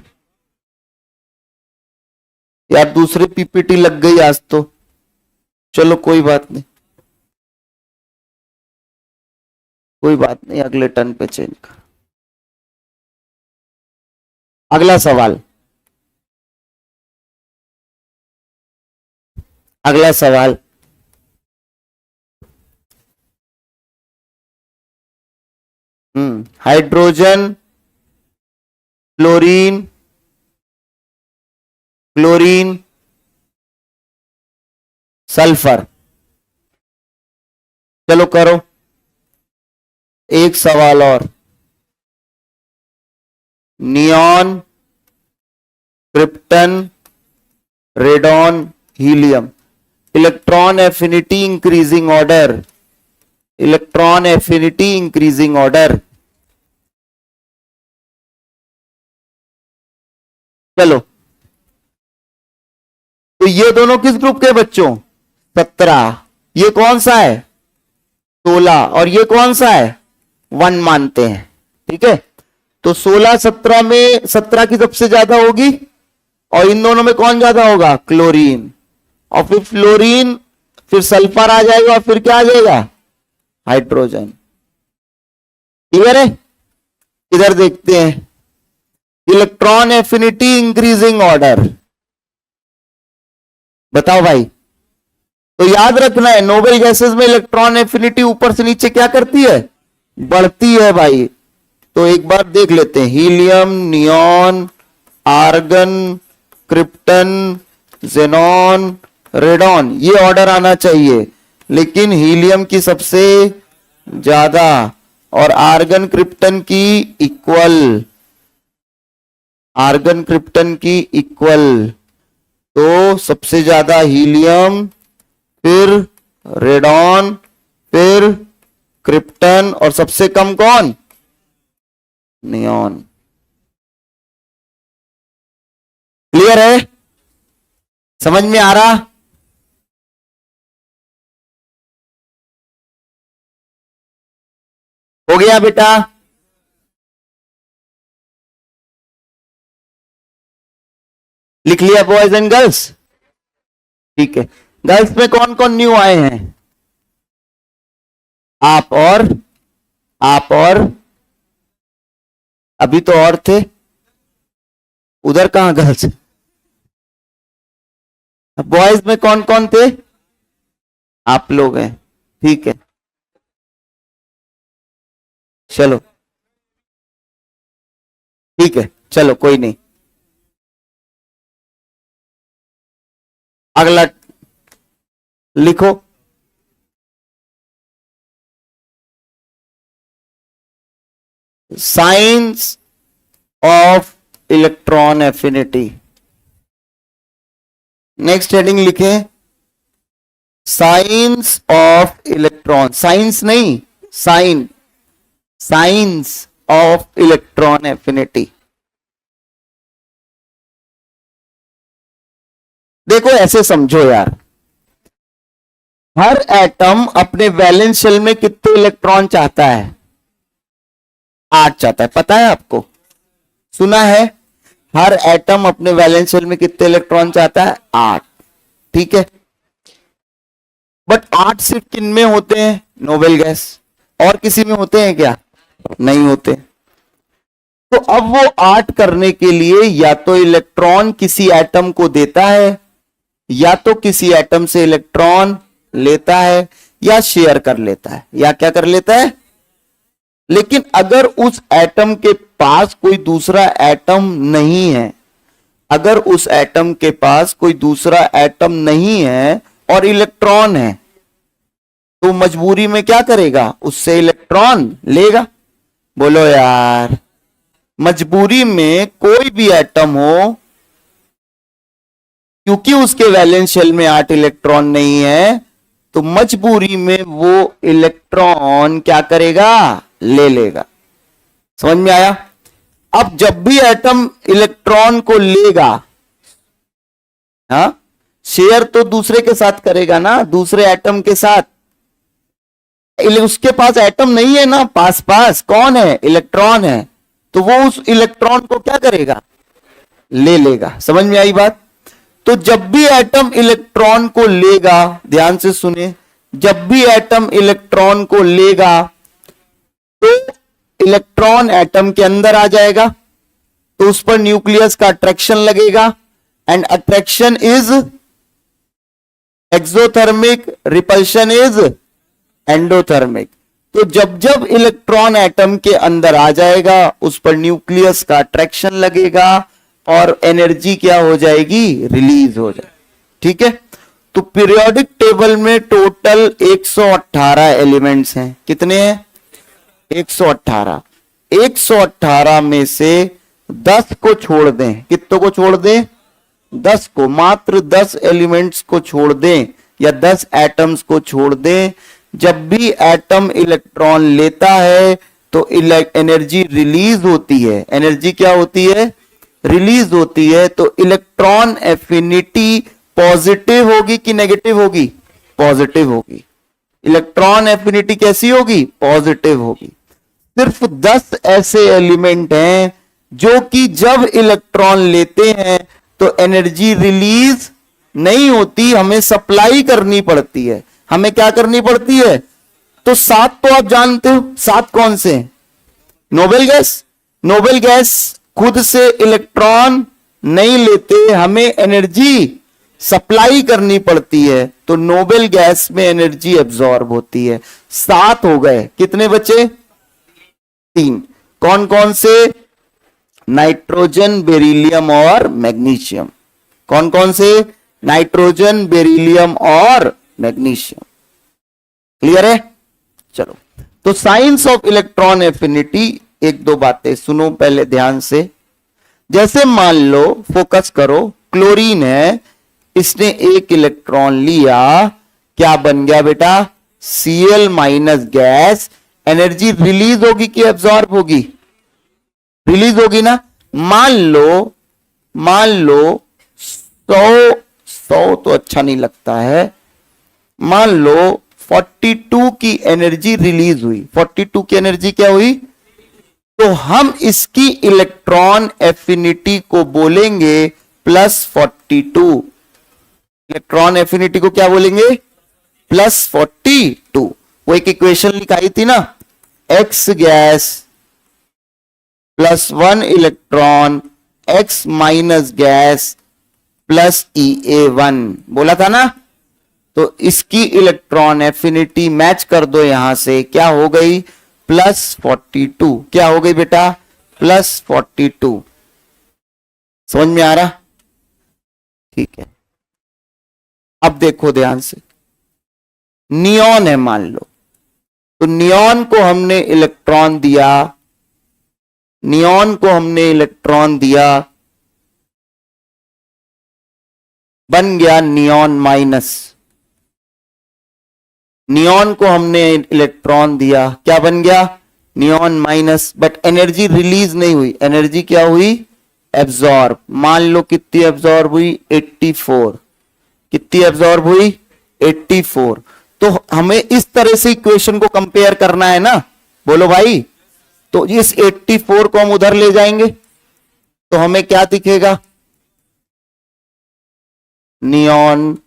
यार दूसरी पीपीटी लग गई आज तो, चलो कोई बात नहीं, कोई बात नहीं, अगले टर्न पे चेंज कर। अगला सवाल, अगला सवाल, हाइड्रोजन, क्लोरीन, क्लोरीन, सल्फर। चलो करो एक सवाल और, neon, krypton, radon, helium, electron affinity increasing order, electron affinity increasing order. चलो, तो ये दोनों किस ग्रुप के बच्चों? 17। ये कौन सा है? 16। और ये कौन सा है? 1 मानते हैं, ठीक है? तो 16, 17 में 17 की सबसे ज्यादा होगी, और इन दोनों में कौन ज्यादा होगा? क्लोरीन। और फिर फ्लोरीन, फिर सल्फर आ जाएगा, और फिर क्या आ जाएगा? हाइड्रोजन। क्लियर है? इधर देखते हैं, इलेक्ट्रॉन एफिनिटी इंक्रीजिंग ऑर्डर। बताओ भाई, तो याद रखना है नोबल गैसेस में इलेक्ट्रॉन एफिनिटी ऊपर से नीचे क्या करती है? बढ़ती है भाई। तो एक बार देख लेते हैं, helium, neon, argon, krypton, xenon, radon, ये ऑर्डर आना चाहिए, लेकिन हीलियम की सबसे ज्यादा और आर्गन क्रिप्टन की इक्वल, आर्गन क्रिप्टन की इक्वल। तो सबसे ज्यादा हीलियम, फिर रेडॉन, फिर क्रिप्टन, और सबसे कम कौन? नियॉन। क्लियर है? समझ में आ रहा? हो गया बेटा? लिख लिया बॉयज एंड गर्ल्स? ठीक है। गर्ल्स में कौन कौन न्यू आए हैं? आप और अभी तो और थे, उधर कहां गर्ल्स? बॉयज में कौन कौन थे? आप लोग हैं, ठीक है। चलो ठीक है, चलो कोई नहीं। अगला लिखो, science of electron affinity. Next heading लिखें, साइंस ऑफ इलेक्ट्रॉन, साइंस नहीं, sign, science of electron affinity. देखो ऐसे समझो यार, हर एटम अपने वैलेंस शेल में कितने इलेक्ट्रॉन चाहता है? 8 चाहता है, पता है आपको? सुना है? हर एटम अपने वैलेंस शेल में कितने इलेक्ट्रॉन चाहता है? 8। ठीक है, बट 8 सिर्फ किन में होते हैं? Noble gas. और किसी में होते हैं क्या? नहीं होते। तो अब वो 8 करने के लिए या तो इलेक्ट्रॉन किसी एटम को देता है, या तो किसी एटम से इलेक्ट्रॉन लेता है, या शेयर कर लेता है, या क्या कर लेता है। लेकिन अगर उस एटम के पास कोई दूसरा एटम नहीं है, अगर उस एटम के पास कोई दूसरा एटम नहीं है और इलेक्ट्रॉन है, तो मजबूरी में क्या करेगा? उससे इलेक्ट्रॉन लेगा। बोलो यार, मजबूरी में कोई भी एटम हो, क्योंकि उसके वैलेंस शेल में 8 इलेक्ट्रॉन नहीं है, तो मजबूरी में वो इलेक्ट्रॉन क्या करेगा? ले लेगा। समझ में आया? अब जब भी एटम इलेक्ट्रॉन को लेगा, हाँ, शेयर तो दूसरे के साथ करेगा ना, दूसरे एटम के साथ। उसके पास एटम नहीं है ना, पास पास कौन है? इलेक्ट्रॉन है। तो वो उस इलेक्ट्रॉन को क्या करेगा? ले लेगा। समझ में आई बात? तो जब भी एटम इलेक्ट्रॉन को लेगा, ध्यान से सुने, जब भी एटम इलेक्ट्रॉन को लेगा तो इलेक्ट्रॉन एटम के अंदर आ जाएगा, तो उस पर न्यूक्लियस का अट्रैक्शन लगेगा, and attraction is exothermic, repulsion is endothermic. तो जब जब इलेक्ट्रॉन एटम के अंदर आ जाएगा, उस पर न्यूक्लियस का अट्रैक्शन लगेगा और एनर्जी क्या हो जाएगी? रिलीज हो जाएगी। ठीक है, तो पीरियोडिक टेबल में टोटल 118 एलिमेंट्स हैं। कितने हैं? 118। 118 में से 10 को छोड़ दें। कितनों को छोड़ दें? 10 को, मात्र 10 एलिमेंट्स को छोड़ दें, या 10 एटम्स को छोड़ दें। जब भी एटम इलेक्ट्रॉन लेता है तो एनर्जी रिलीज होती है। एनर्जी क्या होती है? रिलीज होती है। तो इलेक्ट्रॉन एफिनिटी पॉजिटिव होगी कि नेगेटिव होगी? पॉजिटिव होगी। इलेक्ट्रॉन एफिनिटी कैसी होगी? पॉजिटिव होगी। सिर्फ 10 ऐसे एलिमेंट हैं जो कि जब इलेक्ट्रॉन लेते हैं तो एनर्जी रिलीज नहीं होती, हमें सप्लाई करनी पड़ती है। हमें क्या करनी पड़ती है? तो 7 तो आप जानते हो, 7 कौन से? Noble gas. नोबेल गैस खुद से इलेक्ट्रॉन नहीं लेते, हमें एनर्जी सप्लाई करनी पड़ती है, तो नोबेल गैस में एनर्जी एब्जॉर्ब होती है। 7 हो गए, कितने बचे? 3। कौन कौन से? नाइट्रोजन, बेरिलियम और मैग्नीशियम। कौन कौन से? नाइट्रोजन, बेरिलियम और मैग्नीशियम। क्लियर है? चलो, तो साइंस ऑफ इलेक्ट्रॉन एफिनिटी, एक दो बातें सुनो पहले ध्यान से। जैसे मान लो, फोकस करो, क्लोरीन है, इसने एक इलेक्ट्रॉन लिया, क्या बन गया बेटा? Cl- gas. एनर्जी रिलीज होगी कि एब्जॉर्ब होगी? रिलीज होगी ना। मान लो 100 तो अच्छा नहीं लगता है, मान लो 42 की एनर्जी रिलीज हुई। 42 की एनर्जी क्या हुई? तो हम इसकी इलेक्ट्रॉन एफिनिटी को बोलेंगे +42। इलेक्ट्रॉन एफिनिटी को क्या बोलेंगे? +42। वो एक इक्वेशन लिखाई थी ना, X gas +1 electron, X minus gas +EA1 बोला था ना। तो इसकी इलेक्ट्रॉन एफिनिटी मैच कर दो यहां से, क्या हो गई? +42। क्या हो गई बेटा? +42। समझ में आ रहा? ठीक है, अब देखो ध्यान से, नियॉन है मान लो, तो नियॉन को हमने इलेक्ट्रॉन दिया, नियॉन को हमने इलेक्ट्रॉन दिया, बन गया नियॉन माइनस। नियॉन को हमने इलेक्ट्रॉन दिया, क्या बन गया? Neon minus. But energy release नहीं हुई, एनर्जी क्या हुई? एब्जॉर्ब। मान लो कितनी एब्जॉर्ब हुई? 84। कितनी एब्जॉर्ब हुई? 84। तो हमें इस तरह से इक्वेशन को कंपेयर करना है ना, बोलो भाई। तो इस 84 को हम उधर ले जाएंगे, तो हमें क्या दिखेगा, नियॉन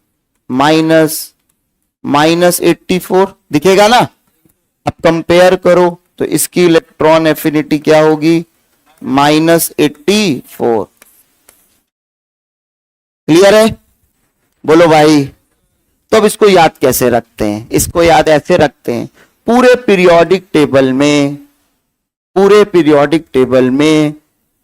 -84 दिखेगा ना। अब कंपेयर करो तो इसकी इलेक्ट्रॉन एफिनिटी क्या होगी, -84। क्लियर है, बोलो भाई। तो अब इसको याद कैसे रखते हैं, इसको याद ऐसे रखते हैं, पूरे पीरियोडिक टेबल में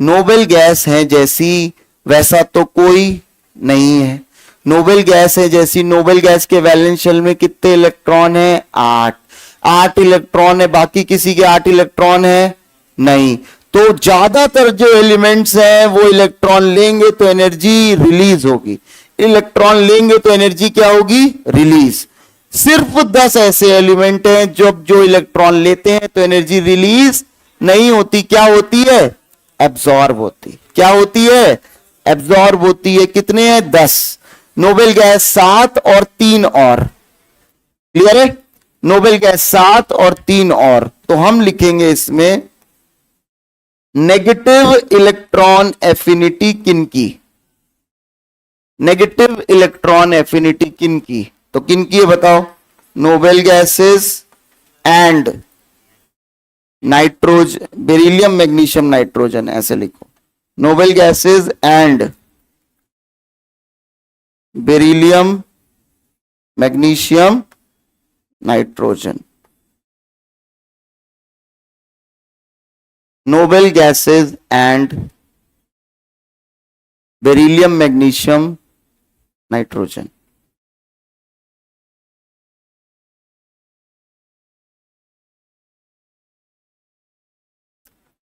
नोबेल गैस है जैसी वैसा तो कोई नहीं है। नोबेल गैस है जैसी, नोबेल गैस के वैलेंस शेल में कितने इलेक्ट्रॉन है, 8 इलेक्ट्रॉन है, बाकी किसी के 8 इलेक्ट्रॉन है नहीं। तो ज्यादातर जो एलिमेंट्स हैं वो इलेक्ट्रॉन लेंगे तो एनर्जी रिलीज होगी, इलेक्ट्रॉन लेंगे तो एनर्जी क्या होगी, रिलीज। सिर्फ 10 ऐसे एलिमेंट हैं जो इलेक्ट्रॉन लेते हैं तो एनर्जी रिलीज नहीं होती, क्या होती है, एब्जॉर्ब होती। क्या होती है, एब्जॉर्ब होती है। कितने हैं, 10। नोबेल गैस 7 और 3 और। क्लियर है, नोबेल गैस 7 और 3 और। तो हम लिखेंगे इसमें नेगेटिव इलेक्ट्रॉन एफिनिटी किनकी, नेगेटिव इलेक्ट्रॉन एफिनिटी किनकी, तो किनकी है बताओ, noble gases and nitrogen, beryllium magnesium nitrogen, ऐसे लिखो, noble gases and beryllium magnesium nitrogen. Noble gases and beryllium magnesium nitrogen.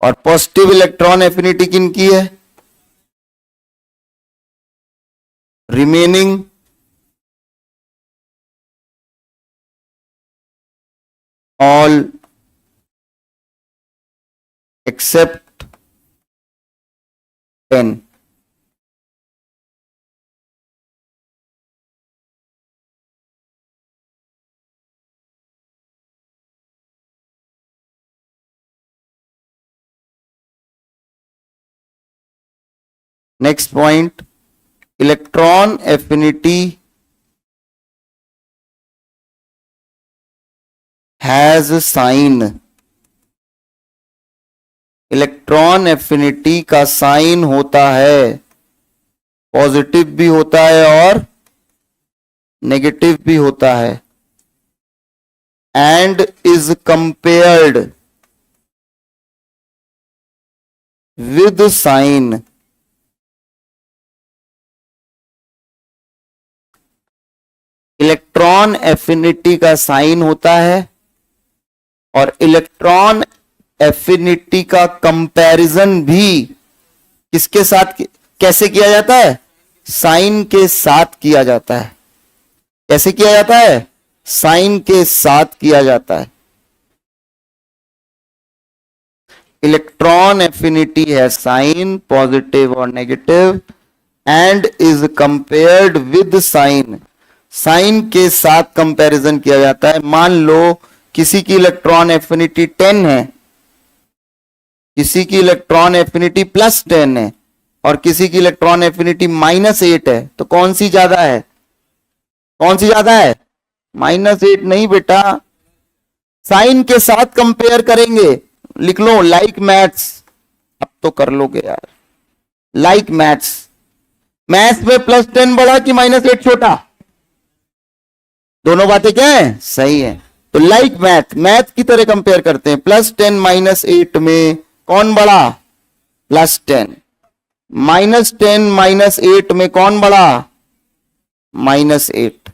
और पॉजिटिव इलेक्ट्रॉन एफिनिटी किनकी है, remaining all except 10। Next point, electron affinity has sign. Electron affinity का साइन होता है, पॉजिटिव भी होता है और नेगेटिव भी होता है, and is compared with sign. Electron affinity का साइन होता है और इलेक्ट्रॉन एफिनिटी का कंपैरिजन भी किसके साथ, कैसे किया जाता है, साइन के साथ किया जाता है। कैसे किया जाता है, साइन के साथ किया जाता है। इलेक्ट्रॉन एफिनिटी है साइन, पॉजिटिव और negative, and is compared with sign. Sign के साथ कंपैरिजन किया जाता है। मान लो किसी की इलेक्ट्रॉन एफिनिटी 10 है, किसी की इलेक्ट्रॉन एफिनिटी +10 है और किसी की इलेक्ट्रॉन एफिनिटी -8 है, तो कौन सी ज्यादा है, कौन सी ज्यादा है, -8 नहीं बेटा, साइन के साथ कंपेयर करेंगे। लिख लो लाइक मैथ्स, अब तो कर लोगे यार, लाइक मैथ्स। मैथ्स में +10 बड़ा कि -8 छोटा, दोनों बातें क्या है, सही है। तो लाइक मैथ, मैथ की तरह कंपेयर करते हैं। +10 -8 में कौन बड़ा, +10, -10 -8 में कौन बड़ा, -8।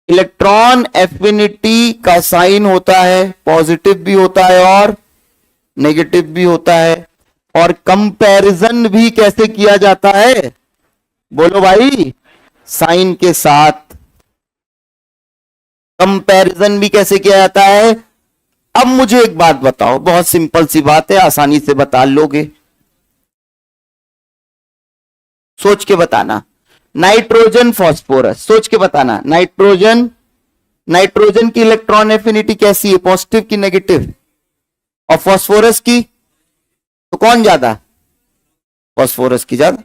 इलेक्ट्रॉन एफिनिटी का साइन होता है, पॉजिटिव भी होता है और नेगेटिव भी होता है। और कंपैरिजन भी कैसे किया जाता है, बोलो भाई, साइन के साथ। कंपैरिजन भी कैसे किया जाता है। अब मुझे एक बात बताओ, बहुत सिंपल सी बात है, आसानी से बता लोगे, सोच के बताना। नाइट्रोजन फॉस्फोरस, सोच के बताना। नाइट्रोजन की इलेक्ट्रॉन एफिनिटी कैसी है, पॉजिटिव की नेगेटिव, और फॉस्फोरस की, तो कौन ज्यादा, फास्फोरस की ज्यादा।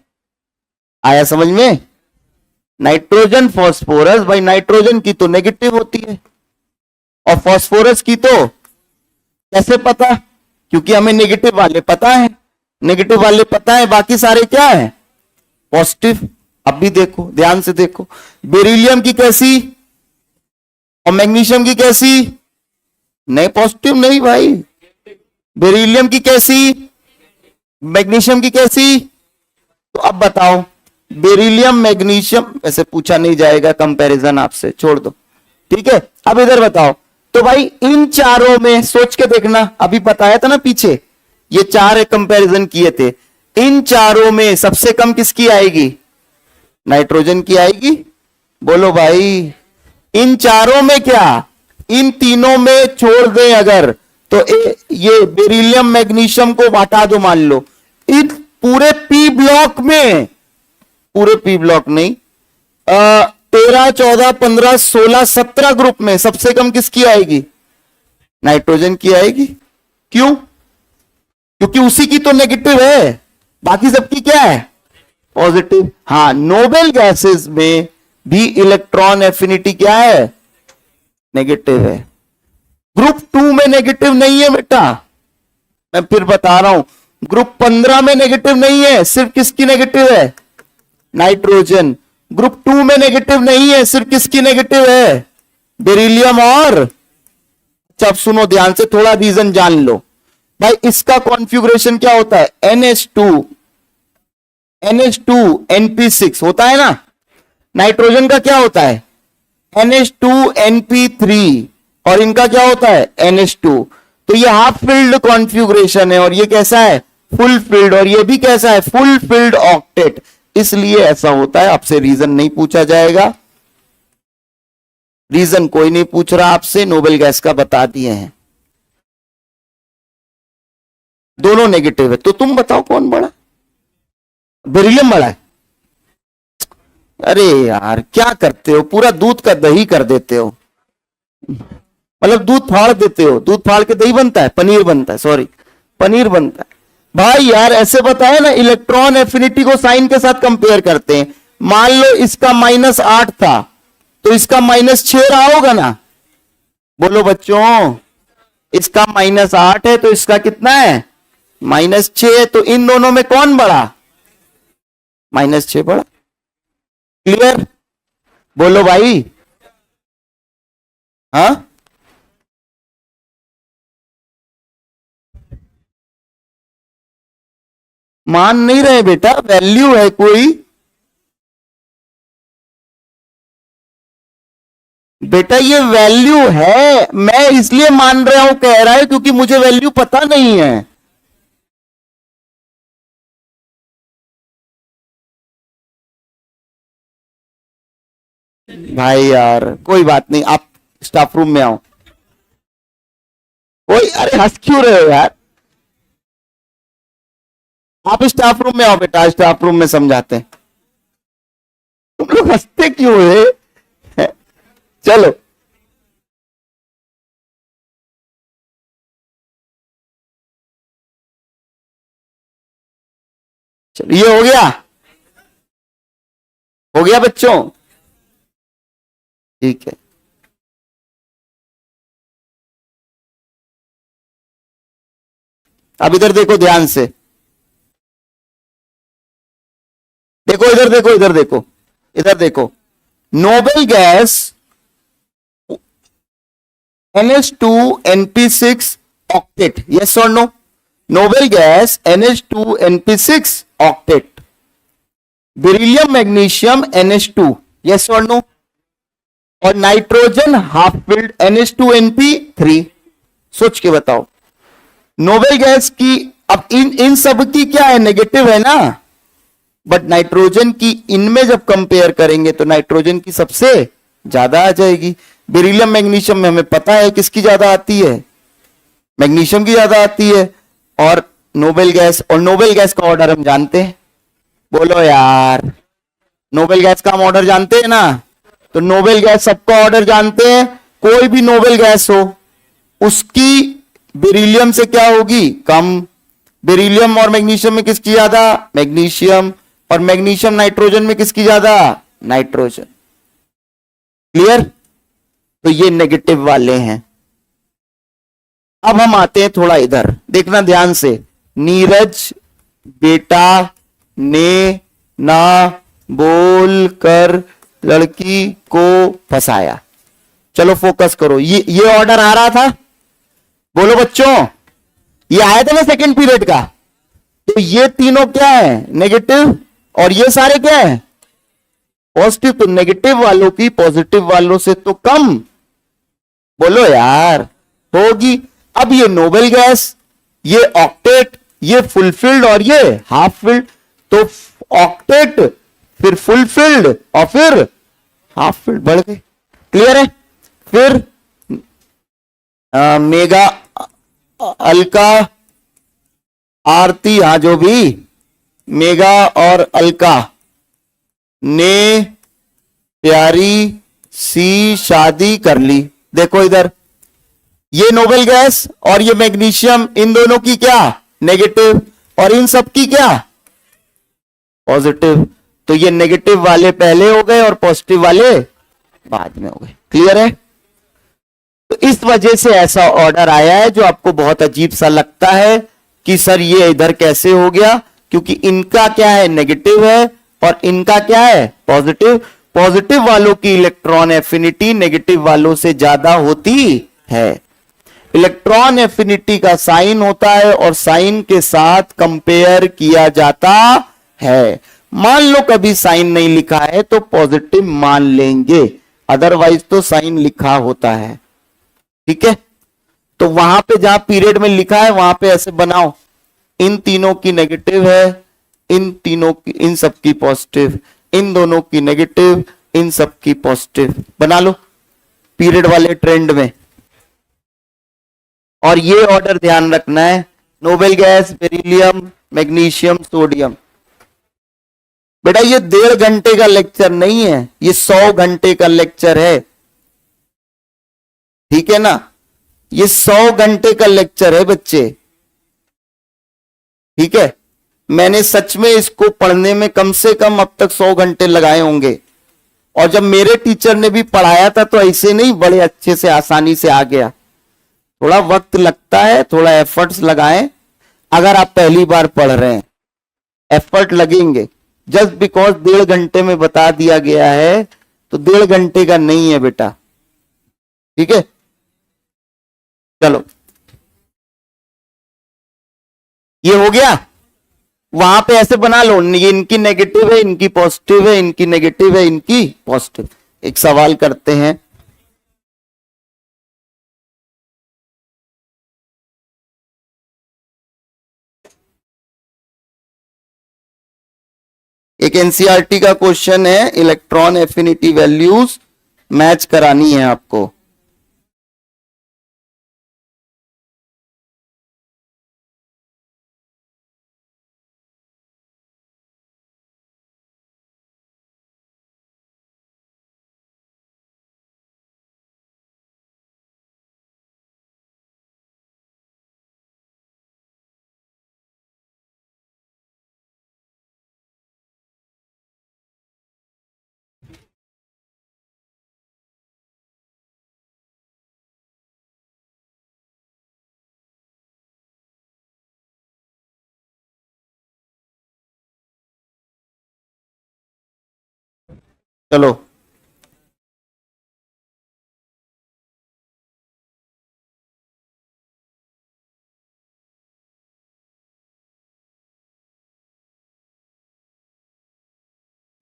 आया समझ में? नाइट्रोजन फास्फोरस, भाई नाइट्रोजन की तो नेगेटिव होती है और फास्फोरस की तो कैसे पता? क्योंकि हमें नेगेटिव वाले पता है, नेगेटिव वाले पता है, बाकी सारे क्या है? पॉजिटिव। अब भी देखो, ध्यान से देखो, बेरिलियम की कैसी और मैग्नीशियम की कैसी? नहीं पॉजिटिव नहीं भाई। बेरिलियम की कैसी, मैग्नीशियम की कैसी? तो अब बताओ, बेरिलियम मैग्नीशियम वैसे पूछा नहीं जाएगा, कंपैरिजन आपसे छोड़ दो, ठीक है। अब इधर बताओ, तो भाई इन चारों में सोच के देखना, अभी बताया था ना पीछे, ये चार कंपैरिजन किए थे, इन चारों में सबसे कम किसकी आएगी? नाइट्रोजन की आएगी। बोलो भाई, इन चारों में क्या, इन तीनों में छोड़ दें अगर, तो ये बेरिलियम मैग्नीशियम को हटा दो, मान लो इन पूरे पी ब्लॉक में, पूरे पी ब्लॉक नहीं, 13, 14, 15, 16, 17 ग्रुप में सबसे कम किसकी आएगी? नाइट्रोजन की आएगी। क्यों? क्योंकि उसी की तो नेगेटिव है, बाकी सबकी क्या है? पॉजिटिव। हाँ, नोबेल गैसेस में भी इलेक्ट्रॉन एफिनिटी क्या है? नेगेटिव है। ग्रुप 2 में नेगेटिव नहीं है बेटा, मैं फिर बता रहा हूं, ग्रुप 15 में नेगेटिव नहीं है, सिर्फ किसकी नेगेटिव है? नाइट्रोजन। ग्रुप 2 में नेगेटिव नहीं है, सिर्फ किसकी नेगेटिव है? बेरिलियम और। अच्छा अब सुनो ध्यान से, थोड़ा रीजन जान लो भाई। इसका कॉन्फ़िगरेशन क्या होता है? NH2 NP6 होता है ना। नाइट्रोजन का क्या होता है? NH2 NP3, और इनका क्या होता है? NH2। तो ये हाफ फिल्ड कॉन्फ़िगरेशन है और ये कैसा है? Full field. और ये भी कैसा है? Full field octet. इसलिए ऐसा होता है। आपसे रीजन नहीं पूछा जाएगा, रीजन कोई नहीं पूछ रहा आपसे, नोबेल गैस का बता दिए हैं। दोनों नेगेटिव है, तो तुम बताओ कौन बड़ा? बेरिलियम बड़ा है। अरे यार क्या करते हो, पूरा दूध का दही कर देते हो, मतलब दूध फाड़ देते हो, दूध फाड़ के दही बनता है, पनीर बनता है, सॉरी पनीर बनता है। भाई यार ऐसे बताया ना, इलेक्ट्रॉन एफिनिटी को साइन के साथ कंपेयर करते हैं। मान लो इसका -8 था तो इसका -6 रहा होगा ना। बोलो बच्चों, इसका -8 है तो इसका कितना है? -6। तो इन दोनों में कौन बड़ा? -6 बड़ा। क्लियर? बोलो भाई। हाँ मान नहीं रहे बेटा, वैल्यू है कोई। बेटा ये वैल्यू है, मैं इसलिए मान रहा हूं, कह रहा है क्योंकि मुझे वैल्यू पता नहीं है। भाई यार कोई बात नहीं, आप स्टाफ रूम में आओ। कोई, अरे हंस क्यों रहे हो यार? आप स्टाफ रूम में आओ बेटा, स्टाफ रूम में समझाते हैं। तुम लोग हंसते क्यों है? चलो चलो, ये हो गया बच्चों, ठीक है। अब इधर देखो ध्यान से, देखो इधर देखो, इधर देखो, इधर देखो। Noble gas NH2 NP6 octet, yes और no? Noble gas NH2 NP6 octet. Beryllium magnesium NH2, yes और नो? और nitrogen half filled NH2 NP3। सोच के बताओ, नोबेल गैस की अब इन सब की क्या है? नेगेटिव है ना। बट नाइट्रोजन की इनमें जब कंपेयर करेंगे तो नाइट्रोजन की सबसे ज्यादा आ जाएगी। बेरिलियम मैग्नीशियम में हमें पता है किसकी ज्यादा आती है? मैग्नीशियम की ज्यादा आती है। और नोबेल गैस का ऑर्डर हम जानते हैं। बोलो यार, नोबेल गैस का हम ऑर्डर जानते हैं ना। तो नोबेल गैस सबका ऑर्डर जानते हैं। कोई भी नोबेल गैस हो उसकी बेरिलियम से क्या होगी? कम। बेरिलियम और मैग्नीशियम में किसकी ज्यादा? मैग्नीशियम। और मैग्नीशियम नाइट्रोजन में किसकी ज्यादा? नाइट्रोजन। क्लियर? तो ये नेगेटिव वाले हैं। अब हम आते हैं थोड़ा इधर, देखना ध्यान से। नीरज बेटा ने ना बोल कर लड़की को फंसाया। चलो फोकस करो, ये ऑर्डर आ रहा था, बोलो बच्चों, ये आया था ना सेकंड पीरियड का। तो ये तीनों क्या है? नेगेटिव। और ये सारे क्या है? पॉजिटिव। तो नेगेटिव वालों की पॉजिटिव वालों से तो कम, बोलो यार, होगी। अब ये नोबल गैस, ये ऑक्टेट, ये फुलफिल्ड और ये हाफ फिल्ड। तो ऑक्टेट, फिर फुलफिल्ड और फिर हाफ फिल्ड, बढ़ गए। क्लियर है? फिर मेगा, अल्का, आरती, हाँ जो भी, मेगा और अल्का ने प्यारी सी शादी कर ली। देखो इधर, ये नोबल गैस और ये मैग्नीशियम, इन दोनों की क्या? नेगेटिव। और इन सब की क्या? पॉजिटिव। तो ये नेगेटिव वाले पहले हो गए और पॉजिटिव वाले बाद में हो गए। क्लियर है? तो इस वजह से ऐसा ऑर्डर आया है जो आपको बहुत अजीब सा लगता है कि सर ये इधर कैसे हो गया, क्योंकि इनका क्या है? नेगेटिव है और इनका क्या है? पॉजिटिव। पॉजिटिव वालों की इलेक्ट्रॉन एफिनिटी नेगेटिव वालों से ज्यादा होती है। इलेक्ट्रॉन एफिनिटी का साइन होता है और साइन के साथ कंपेयर किया जाता है। मान लो कभी साइन नहीं लिखा है तो पॉजिटिव मान लेंगे, अदरवाइज तो साइन लिखा होता है। ठीक है? तो वहां पे जहां पीरियड में लिखा है वहां पे ऐसे बनाओ, इन तीनों की नेगेटिव है, इन तीनों की, इन सब की पॉजिटिव, इन दोनों की नेगेटिव, इन सब की पॉजिटिव, बना लो पीरियड वाले ट्रेंड में। और ये ऑर्डर ध्यान रखना है, noble gas, beryllium, magnesium, sodium. बेटा ये 1.5 घंटे का लेक्चर नहीं है, ये 100 घंटे का लेक्चर है। ठीक है ना? ये 100 घंटे का लेक्चर है बच्चे। ठीक है? मैंने सच में इसको पढ़ने में कम से कम अब तक 100 घंटे लगाए होंगे। और जब मेरे टीचर ने भी पढ़ाया था तो ऐसे नहीं बड़े अच्छे से आसानी से आ गया। थोड़ा वक्त लगता है, थोड़ा एफर्ट्स लगाएं। अगर आप पहली बार पढ़ रहे हैं, एफर्ट लगेंगे। जस्ट बिकॉज 1.5 घंटे में बता दिया गया है तो 1.5 घंटे का नहीं है बेटा। ठीक है? चलो, ये हो गया। वहां पे ऐसे बना लो, ये इनकी नेगेटिव है, इनकी पॉजिटिव है, इनकी नेगेटिव है, इनकी पॉजिटिव। एक सवाल करते हैं, एक एनसीईआरटी का क्वेश्चन है, इलेक्ट्रॉन एफिनिटी वैल्यूज मैच करानी है आपको। चलो,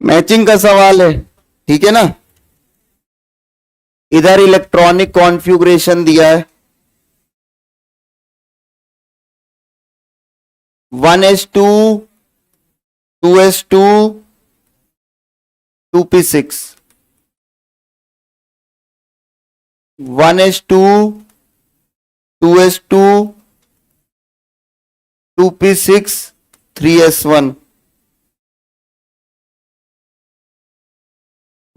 मैचिंग का सवाल है। ठीक है ना? इधर इलेक्ट्रॉनिक कॉन्फ़िगरेशन दिया है, 1s2, 2s2, 2p6, 1s2, 2s2, 2p6, 3s1,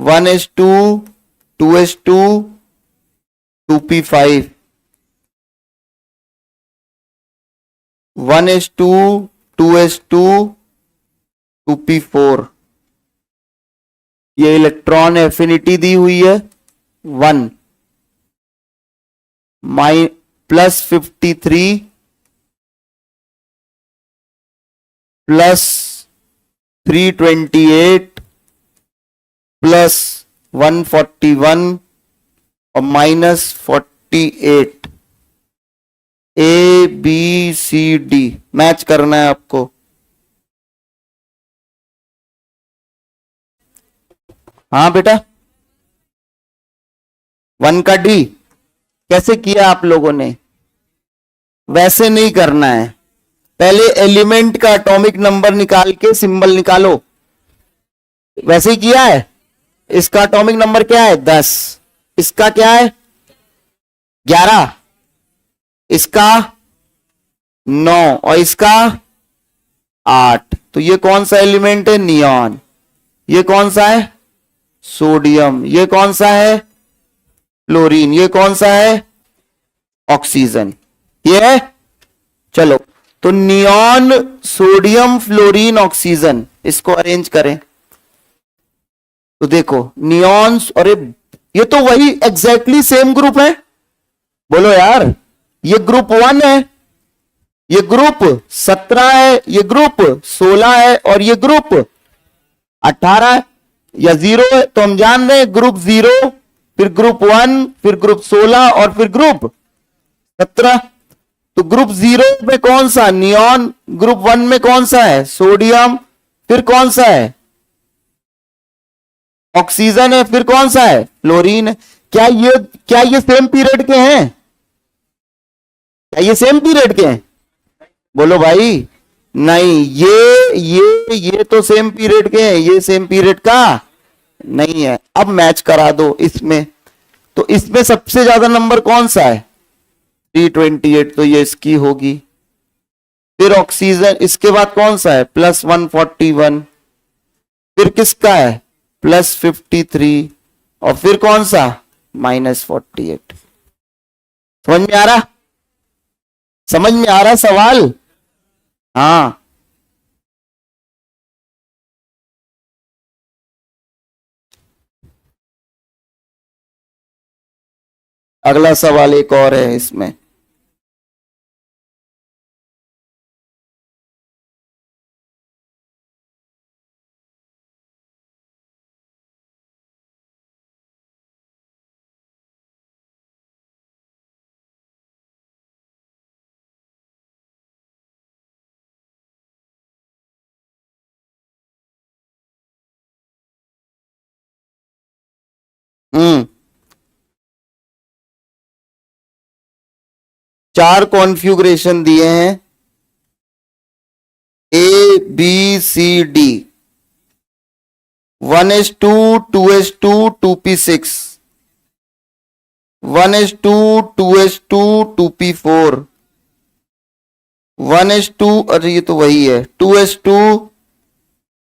1s2, 2s2, 2p5, 1:2, 2:2, 2p4। ये इलेक्ट्रॉन एफिनिटी दी हुई है 1 +53 +328 +141 और -48। ABCD मैच करना है आपको। हाँ बेटा, 1 का D कैसे किया आप लोगों ने? वैसे नहीं करना है, पहले एलिमेंट का एटॉमिक नंबर निकाल के सिंबल निकालो। वैसे ही किया है। इसका एटॉमिक नंबर क्या है? 10। इसका क्या है? 11। इसका 9 और इसका 8। तो ये कौन सा एलिमेंट है? नियॉन। ये कौन सा है? सोडियम। ये कौन सा है? फ्लोरीन। ये कौन सा है? ऑक्सीजन। ये है। चलो, तो नियॉन, सोडियम, फ्लोरीन, ऑक्सीजन, इसको अरेंज करें। तो देखो नियॉन, अरे ये तो वही एग्जैक्टली सेम ग्रुप है। बोलो यार, ये ग्रुप 1 है, ये ग्रुप 17 है, ये ग्रुप 16 है और ये ग्रुप 18 है या 0 है। तो हम जान रहे हैं ग्रुप 0, फिर ग्रुप 1, फिर ग्रुप 16 और फिर ग्रुप 17। तो ग्रुप 0 में कौन सा? नियॉन। ग्रुप 1 में कौन सा है? सोडियम। फिर कौन सा है? ऑक्सीजन है। फिर कौन सा है? फ्लोरीन है। क्या ये सेम पीरियड के हैं? क्या ये सेम पीरियड के हैं? बोलो भाई। नहीं, ये तो सेम पीरियड के हैं, ये सेम पीरियड का नहीं है। अब मैच करा दो इसमें। तो इसमें सबसे ज्यादा नंबर कौन सा है? 328, तो ये इसकी होगी। फिर ऑक्सीजन, इसके बाद कौन सा है? +141। फिर किसका है? +53 और फिर कौन सा? -48। समझ में आ रहा? समझ में आ रहा सवाल? हाँ। अगला सवाल एक और है इसमें। हम्म 4 कॉन्फ़िगरेशन दिए हैं, ABCD। 1:2, 2:2, 2p6, 1:2, 2:2, 2p4, 1:2, अरे ये तो वही है, 2:2,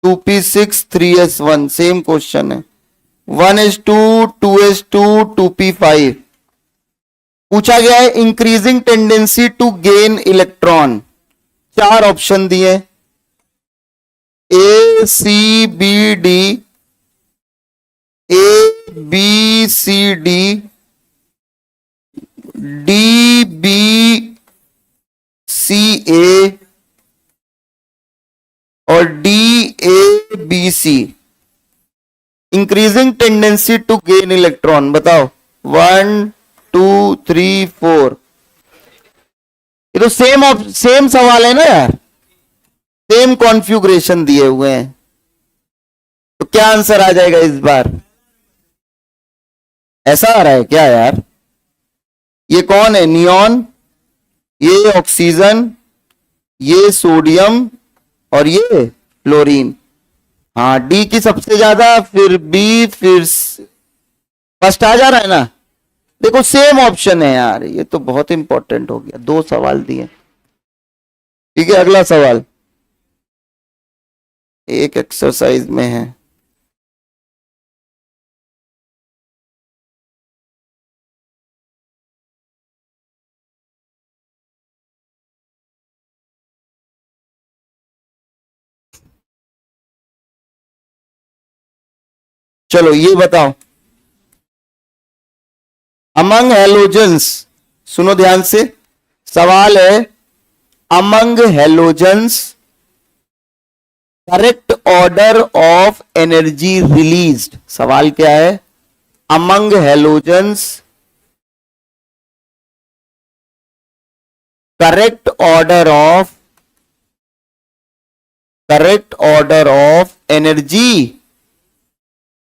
2p6, 3s1, सेम क्वेश्चन है। 1:2, 2:2, 2p5। पूछा गया है increasing tendency to gain electron. 4 option दिए, ACBD, ABCD, DBCA और DABC। Increasing tendency to gain electron बताओ। 1, 2, 3, 4। ये तो सेम सवाल है ना यार, सेम कॉन्फ़िगरेशन दिए हुए हैं। तो क्या आंसर आ जाएगा इस बार? ऐसा आ रहा है क्या यार? ये कौन है? नियॉन, ये ऑक्सीजन, ये सोडियम और ये फ्लोरीन। हाँ, डी की सबसे ज्यादा, फिर बी, फिर फर्स्ट आ जा रहा है ना। देखो सेम ऑप्शन है यार, ये तो बहुत इंपॉर्टेंट हो गया। 2 सवाल दिए। ठीक है, अगला सवाल एक एक्सरसाइज में है। चलो ये बताओ, अमंग हेलोजेंस, सुनो ध्यान से, सवाल है among halogens correct order of energy released. सवाल क्या है, among halogens correct order of energy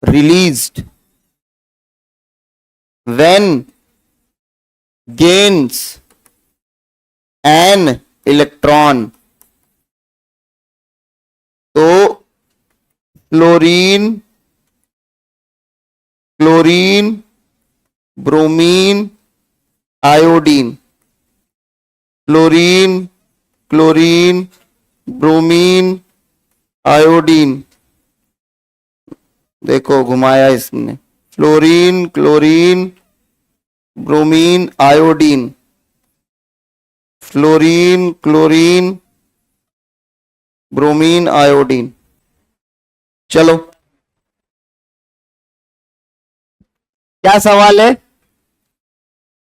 released when gains an electron। तो chlorine bromine iodine, chlorine bromine iodine, देखो घुमाया इसने, chlorine bromine iodine, chlorine bromine iodine. चलो क्या सवाल है,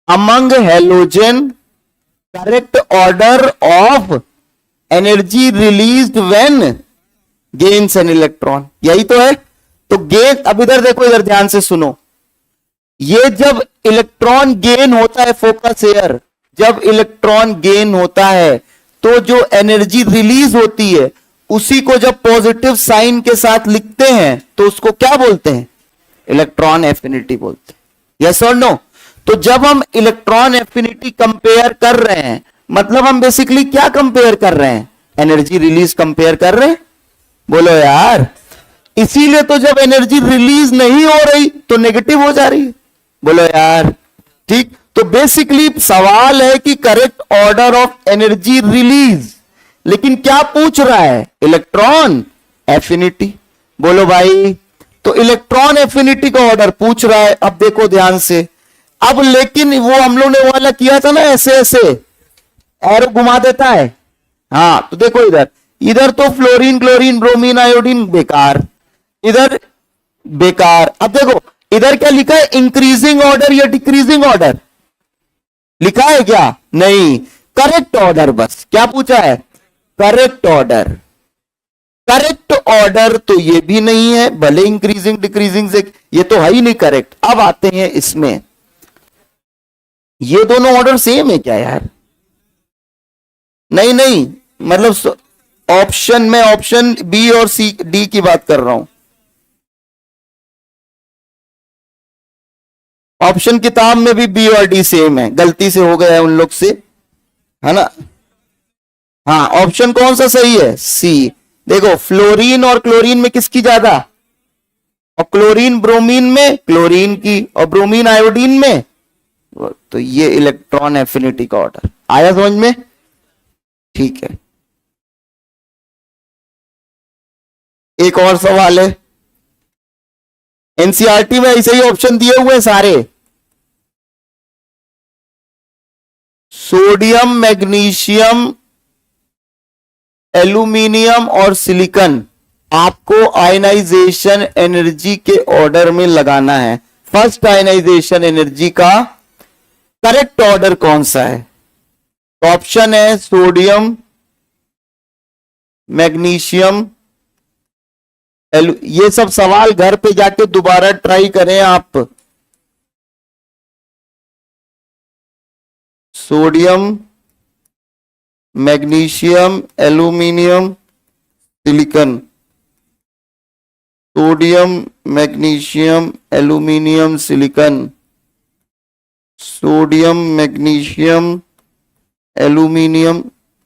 among halogen correct order of energy released when gains an electron, यही तो है। तो गेन, अब इधर देखो, इधर ध्यान से सुनो, ये जब इलेक्ट्रॉन गेन होता है, फोकस एयर, जब इलेक्ट्रॉन गेन होता है तो जो एनर्जी रिलीज होती है उसी को जब पॉजिटिव साइन के साथ लिखते हैं तो उसको क्या बोलते हैं, इलेक्ट्रॉन एफिनिटी बोलते हैं। यस और नो। तो जब हम इलेक्ट्रॉन एफिनिटी कंपेयर कर रहे हैं, मतलब हम बेसिकली क्या कंपेयर कर रहे हैं, एनर्जी रिलीज कंपेयर कर रहे हैं। बोलो यार, इसीलिए तो जब एनर्जी रिलीज नहीं हो रही तो नेगेटिव हो जा रही है। बोलो यार, ठीक। तो बेसिकली सवाल है कि correct order of energy release, लेकिन क्या पूछ रहा है, इलेक्ट्रॉन एफिनिटी। बोलो भाई, तो इलेक्ट्रॉन एफिनिटी का ऑर्डर पूछ रहा है। अब देखो ध्यान से, अब लेकिन वो हम लोग ने वाला किया था ना, ऐसे एरो घुमा देता है। हाँ, तो देखो इधर तो फ्लोरीन ब्रोमीन आयोडीन बेकार, इधर बेकार। अब देखो इधर क्या लिखा है, इंक्रीजिंग ऑर्डर या डिक्रीजिंग ऑर्डर लिखा है क्या, नहीं, करेक्ट ऑर्डर, बस क्या पूछा है, करेक्ट ऑर्डर। करेक्ट ऑर्डर तो ये भी नहीं है, भले इंक्रीजिंग डिक्रीजिंग से, ये तो है ही नहीं करेक्ट। अब आते हैं इसमें, ये दोनों ऑर्डर सेम है क्या यार, नहीं, मतलब ऑप्शन में ऑप्शन बी और सी डी की बात कर रहा हूं। ऑप्शन किताब में भी बी और डी सेम है, गलती से हो गया है उन लोग से, है ना। हाँ, ऑप्शन कौन सा सही है, सी। देखो फ्लोरीन और क्लोरीन में किसकी ज्यादा, और क्लोरीन ब्रोमीन में क्लोरीन की, और ब्रोमीन आयोडीन में, तो ये इलेक्ट्रॉन एफिनिटी का ऑर्डर आया समझ में, ठीक है। एक और सवाल है, एनसीईआरटी में ऐसे ही ऑप्शन दिए हुए सारे, सोडियम मैग्नीशियम एल्यूमिनियम और सिलिकॉन आपको आयनाइजेशन एनर्जी के ऑर्डर में लगाना है। फर्स्ट आयनाइजेशन एनर्जी का करेक्ट ऑर्डर कौन सा है, तो ऑप्शन है सोडियम मैग्नीशियम, ये सब सवाल घर पे जाके दोबारा ट्राई करें आप। Sodium magnesium aluminium silicon, sodium magnesium aluminium silicon, sodium magnesium aluminium,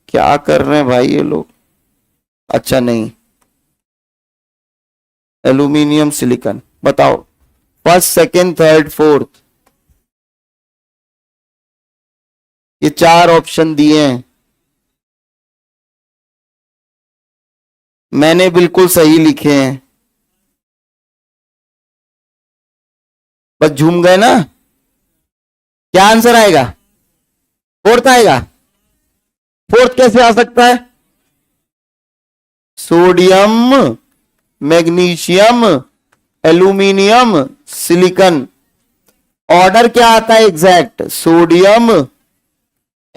क्या कर रहे हैं भाई ये लोग, अच्छा नहीं, एल्यूमिनियम सिलिकॉन, बताओ फर्स्ट सेकंड थर्ड फोर्थ, ये चार ऑप्शन दिए हैं, मैंने बिल्कुल सही लिखे हैं, बस झूम गए ना। क्या आंसर आएगा, फोर्थ आएगा, फोर्थ कैसे आ सकता है, sodium magnesium aluminium, silicon. Order क्या आता है एग्जैक्ट? सोडियम,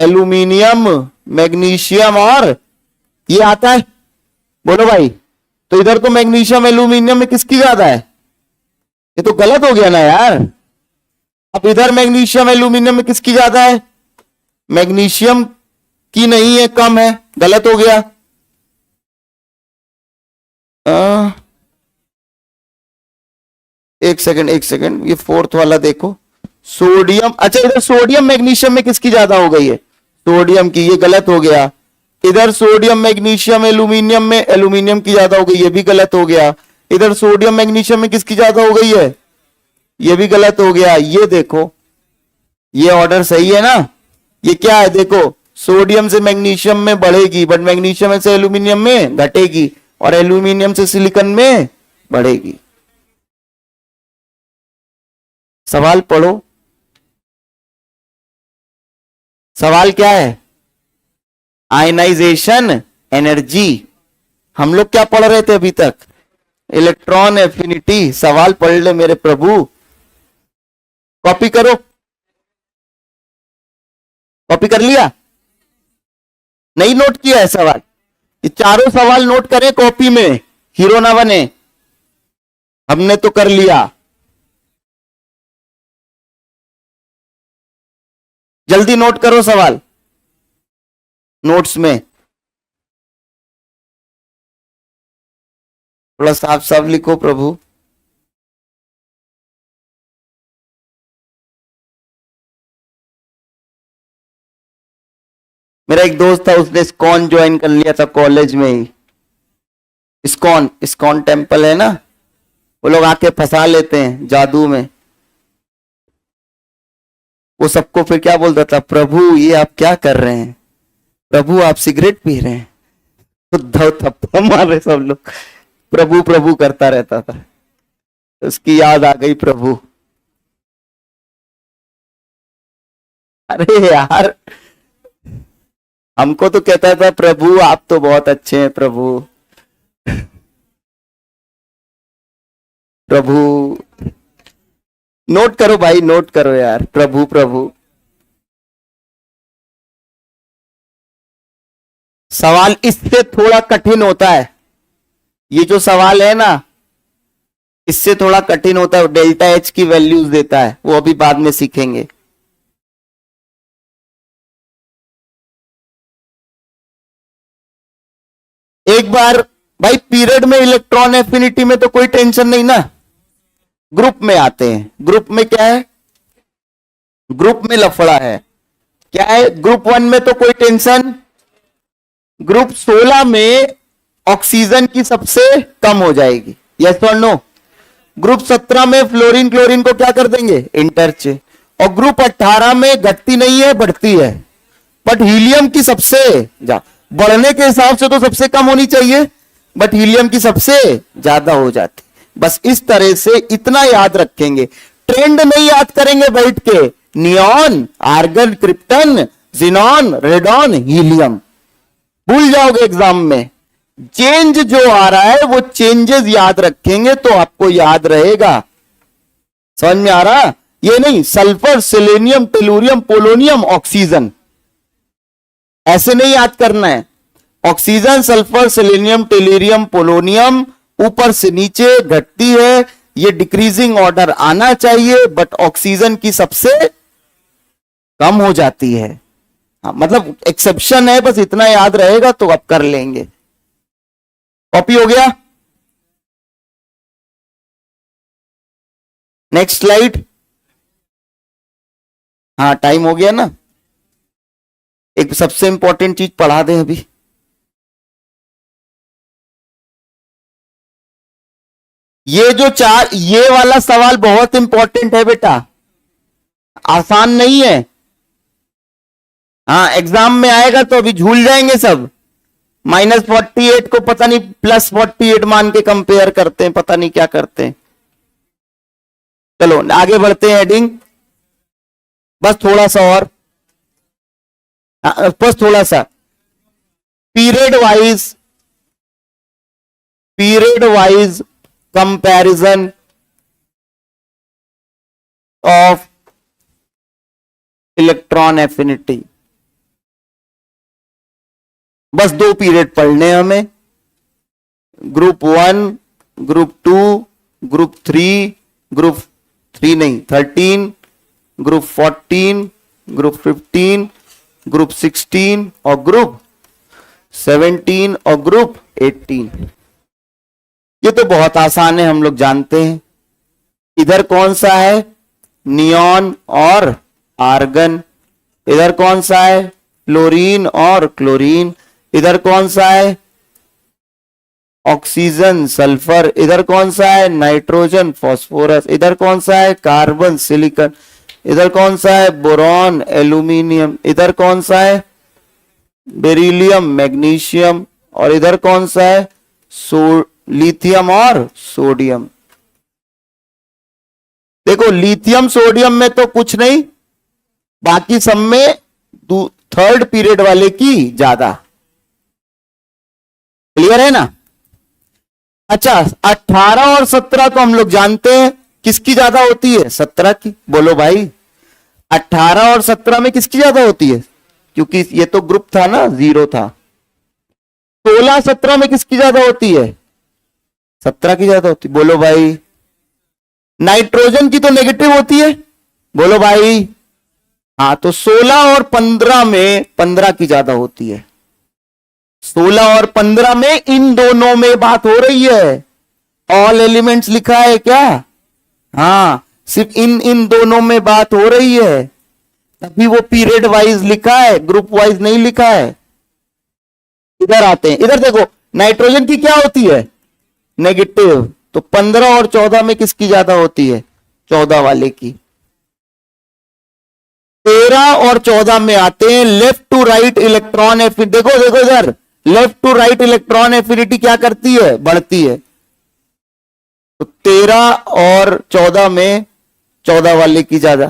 एल्यूमिनियम, मैग्नीशियम और ये आता है। बोलो भाई, तो इधर तो मैग्नीशियम एल्यूमिनियम में किसकी ज्यादा है? ये तो गलत हो गया ना यार। अब इधर मैग्नीशियम एल्यूमिनियम में किसकी ज्यादा है? मैग्नीशियम की नहीं है, कम है, गलत हो गया। एक सेकंड, ये फोर्थ वाला देखो, सोडियम। अच्छा, इधर सोडियम मैग्नीशियम में किसकी ज्यादा हो गई है? सोडियम की, ये गलत हो गया। इधर सोडियम मैग्नीशियम एल्यूमिनियम में एल्यूमिनियम की ज्यादा हो गई, ये भी गलत हो गया। इधर सोडियम मैग्नीशियम में किसकी ज्यादा हो गई है? ये भी गलत हो गया। ये देखो, ये ऑर्डर सही है ना? ये क्या है देखो, सोडियम से मैग्नीशियम में बढ़ेगी, बट मैग्नीशियम से एल्यूमिनियम में घटेगी, और एल्यूमिनियम से सिलिकॉन में बढ़ेगी। सवाल पढ़ो। सवाल क्या है? Ionisation energy. हम लोग क्या पढ़ रहे थे अभी तक? Electron affinity. सवाल पढ़ ले मेरे प्रभु। कॉपी करो। कॉपी कर लिया? नहीं नोट किया है सवाल? ये चारों सवाल नोट करें कॉपी में, हीरो ना बने। हमने तो कर लिया। जल्दी नोट करो सवाल नोट्स में। थोड़ा साफ साफ लिखो प्रभु। मेरा एक दोस्त था, उसने इस्कॉन ज्वाइन कर लिया था कॉलेज में ही। इस्कॉन, इस्कॉन टेम्पल है ना, वो लोग आके फंसा लेते हैं जादू में। वो सबको फिर क्या बोलता था? प्रभु ये आप क्या कर रहे हैं? प्रभु आप सिगरेट पी रहे हैं? उद्धव थप्पड़ मार रहे सब लोग। प्रभु प्रभु करता रहता था। उसकी याद आ गई प्रभु। अरे यार, हमको तो कहता था प्रभु आप तो बहुत अच्छे हैं प्रभु। प्रभु नोट करो भाई, नोट करो यार। प्रभु प्रभु। सवाल इससे थोड़ा कठिन होता है। ये जो सवाल है ना, इससे थोड़ा कठिन होता है। डेल्टा एच की वैल्यूज देता है, वो अभी बाद में सीखेंगे। एक बार भाई, पीरियड में इलेक्ट्रॉन एफिनिटी में तो कोई टेंशन नहीं ना। ग्रुप में आते हैं। ग्रुप में क्या है? ग्रुप में लफड़ा है। क्या है? ग्रुप 1 में तो कोई टेंशन। ग्रुप 16 में ऑक्सीजन की सबसे कम हो जाएगी, यस और नो? ग्रुप 17 में फ्लोरीन क्लोरीन को क्या कर देंगे? इंटरचेंज। और ग्रुप 18 में घटती नहीं है, बढ़ती है। बट हीलियम की सबसे बढ़ने के हिसाब से तो सबसे कम होनी चाहिए, बट हीलियम की सबसे ज्यादा हो जाती। बस इस तरह से इतना याद रखेंगे। ट्रेंड नहीं याद करेंगे बैठ के। Neon, argon, krypton, xenon, radon, helium भूल जाओगे एग्जाम में। चेंज जो आ रहा है वो चेंजेस याद रखेंगे तो आपको याद रहेगा। समझ में आ रहा? ये नहीं sulphur, selenium, tellurium, polonium, oxygen, ऐसे नहीं याद करना है। Oxygen, sulphur, selenium, tellurium, polonium ऊपर से नीचे घटती है, ये डिक्रीजिंग ऑर्डर आना चाहिए, बट ऑक्सीजन की सबसे कम हो जाती है। हाँ, मतलब एक्सेप्शन है, बस इतना याद रहेगा तो आप कर लेंगे। कॉपी हो गया? Next slide. हाँ, टाइम हो गया ना। एक सबसे इंपॉर्टेंट चीज पढ़ा दें अभी। ये जो ये वाला सवाल बहुत इंपॉर्टेंट है बेटा, आसान नहीं है। हाँ, एग्जाम में आएगा तो अभी झूल जाएंगे सब। -48 को पता नहीं +48 मान के कंपेयर करते हैं, पता नहीं क्या करते हैं। चलो आगे बढ़ते हैं। हेडिंग बस थोड़ा सा और, बस थोड़ा सा। Period wise comparison of electron affinity. बस 2 पीरियड पढ़ने हमें, ग्रुप 1, ग्रुप 2, ग्रुप 3, ग्रुप 3 नहीं 13, ग्रुप 14, ग्रुप 15, ग्रुप 16 और ग्रुप 17 और ग्रुप 18। ये तो बहुत आसान है, हम लोग जानते हैं। इधर कौन सा है? नियॉन और आर्गन। इधर कौन सा है? फ्लोरीन और क्लोरीन। इधर कौन सा है? Oxygen sulphur. इधर कौन सा है? Nitrogen phosphorus. इधर कौन सा है? Carbon silicon. इधर कौन सा है? Boron aluminium. इधर कौन सा है? Beryllium magnesium. और इधर कौन सा है? लिथियम और सोडियम। देखो लिथियम सोडियम में तो कुछ नहीं, बाकी सब में 3rd पीरियड वाले की ज्यादा। क्लियर है ना? अच्छा 18 और 17 तो हम लोग जानते हैं किसकी ज्यादा होती है? 17 की। बोलो भाई 18 और 17 में किसकी ज्यादा होती है? क्योंकि ये तो ग्रुप था ना, 0 था। 16 17 में किसकी ज्यादा होती है? 17 की ज्यादा होती। बोलो भाई नाइट्रोजन की तो नेगेटिव होती है। बोलो भाई हाँ, तो 16 और 15 में 15 की ज्यादा होती है। 16 और 15 में इन दोनों में बात हो रही है। ऑल एलिमेंट्स लिखा है क्या? हाँ, सिर्फ इन दोनों में बात हो रही है, तभी वो पीरियड वाइज लिखा है, ग्रुप वाइज नहीं लिखा है। इधर आते हैं, इधर देखो नाइट्रोजन की क्या होती है? नेगेटिव। तो 15 और 14 में किसकी ज्यादा होती है? 14 वाले की। 13 और 14 में आते हैं left to right electron affinity. देखो देखो इधर left to right electron affinity क्या करती है? बढ़ती है। तो 13 और 14 में 14 वाले की ज्यादा।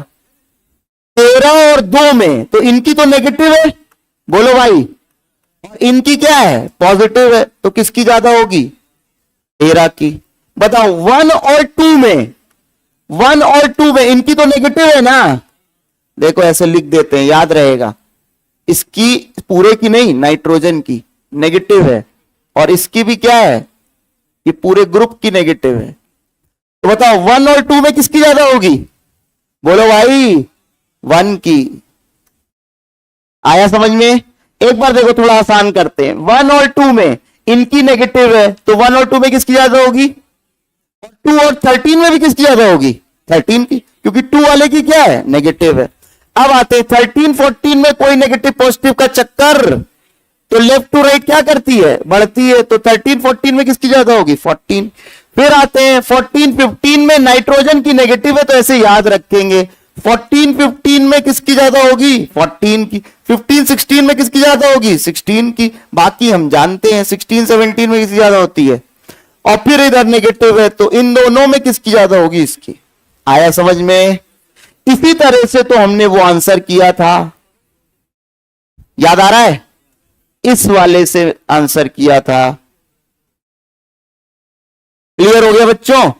13 और 2 में तो इनकी तो नेगेटिव है। बोलो भाई इनकी क्या है? पॉजिटिव है। तो किसकी ज्यादा होगी? 13 की। बताओ 1 और 2 में, 1 और 2 में इनकी तो नेगेटिव है ना। देखो ऐसे लिख देते हैं, याद रहेगा। इसकी पूरे की नहीं, नाइट्रोजन की नेगेटिव है, और इसकी भी क्या है? ये पूरे ग्रुप की नेगेटिव है। तो बताओ 1 और 2 में किसकी ज्यादा होगी? बोलो भाई 1 की। आया समझ में? एक बार देखो थोड़ा आसान करते हैं। 1 और 2 में इनकी नेगेटिव है, तो 1 और 2 में किसकी ज्यादा होगी? 2 और 13 में भी किसकी ज्यादा होगी? 13 की, क्योंकि 2 वाले की क्या है? नेगेटिव है। अब आते हैं 13 14 में कोई नेगेटिव पॉजिटिव का चक्कर, तो लेफ्ट टू राइट क्या करती है? बढ़ती है। तो 13 14 में किसकी ज्यादा होगी? 14। फिर आते हैं 14 15 में नाइट्रोजन की नेगेटिव है, तो ऐसे याद रखेंगे। 14 15 में किसकी ज्यादा होगी? 14 की। 15 16 में किसकी ज्यादा होगी? 16 की। बाकी हम जानते हैं 16 17 में किसकी ज्यादा होती है। और फिर इधर नेगेटिव है, तो इन दोनों में किसकी ज्यादा होगी? इसकी। आया समझ में? इसी तरह से तो हमने वो आंसर किया था, याद आ रहा है? इस वाले से आंसर किया था। क्लियर हो गया बच्चों?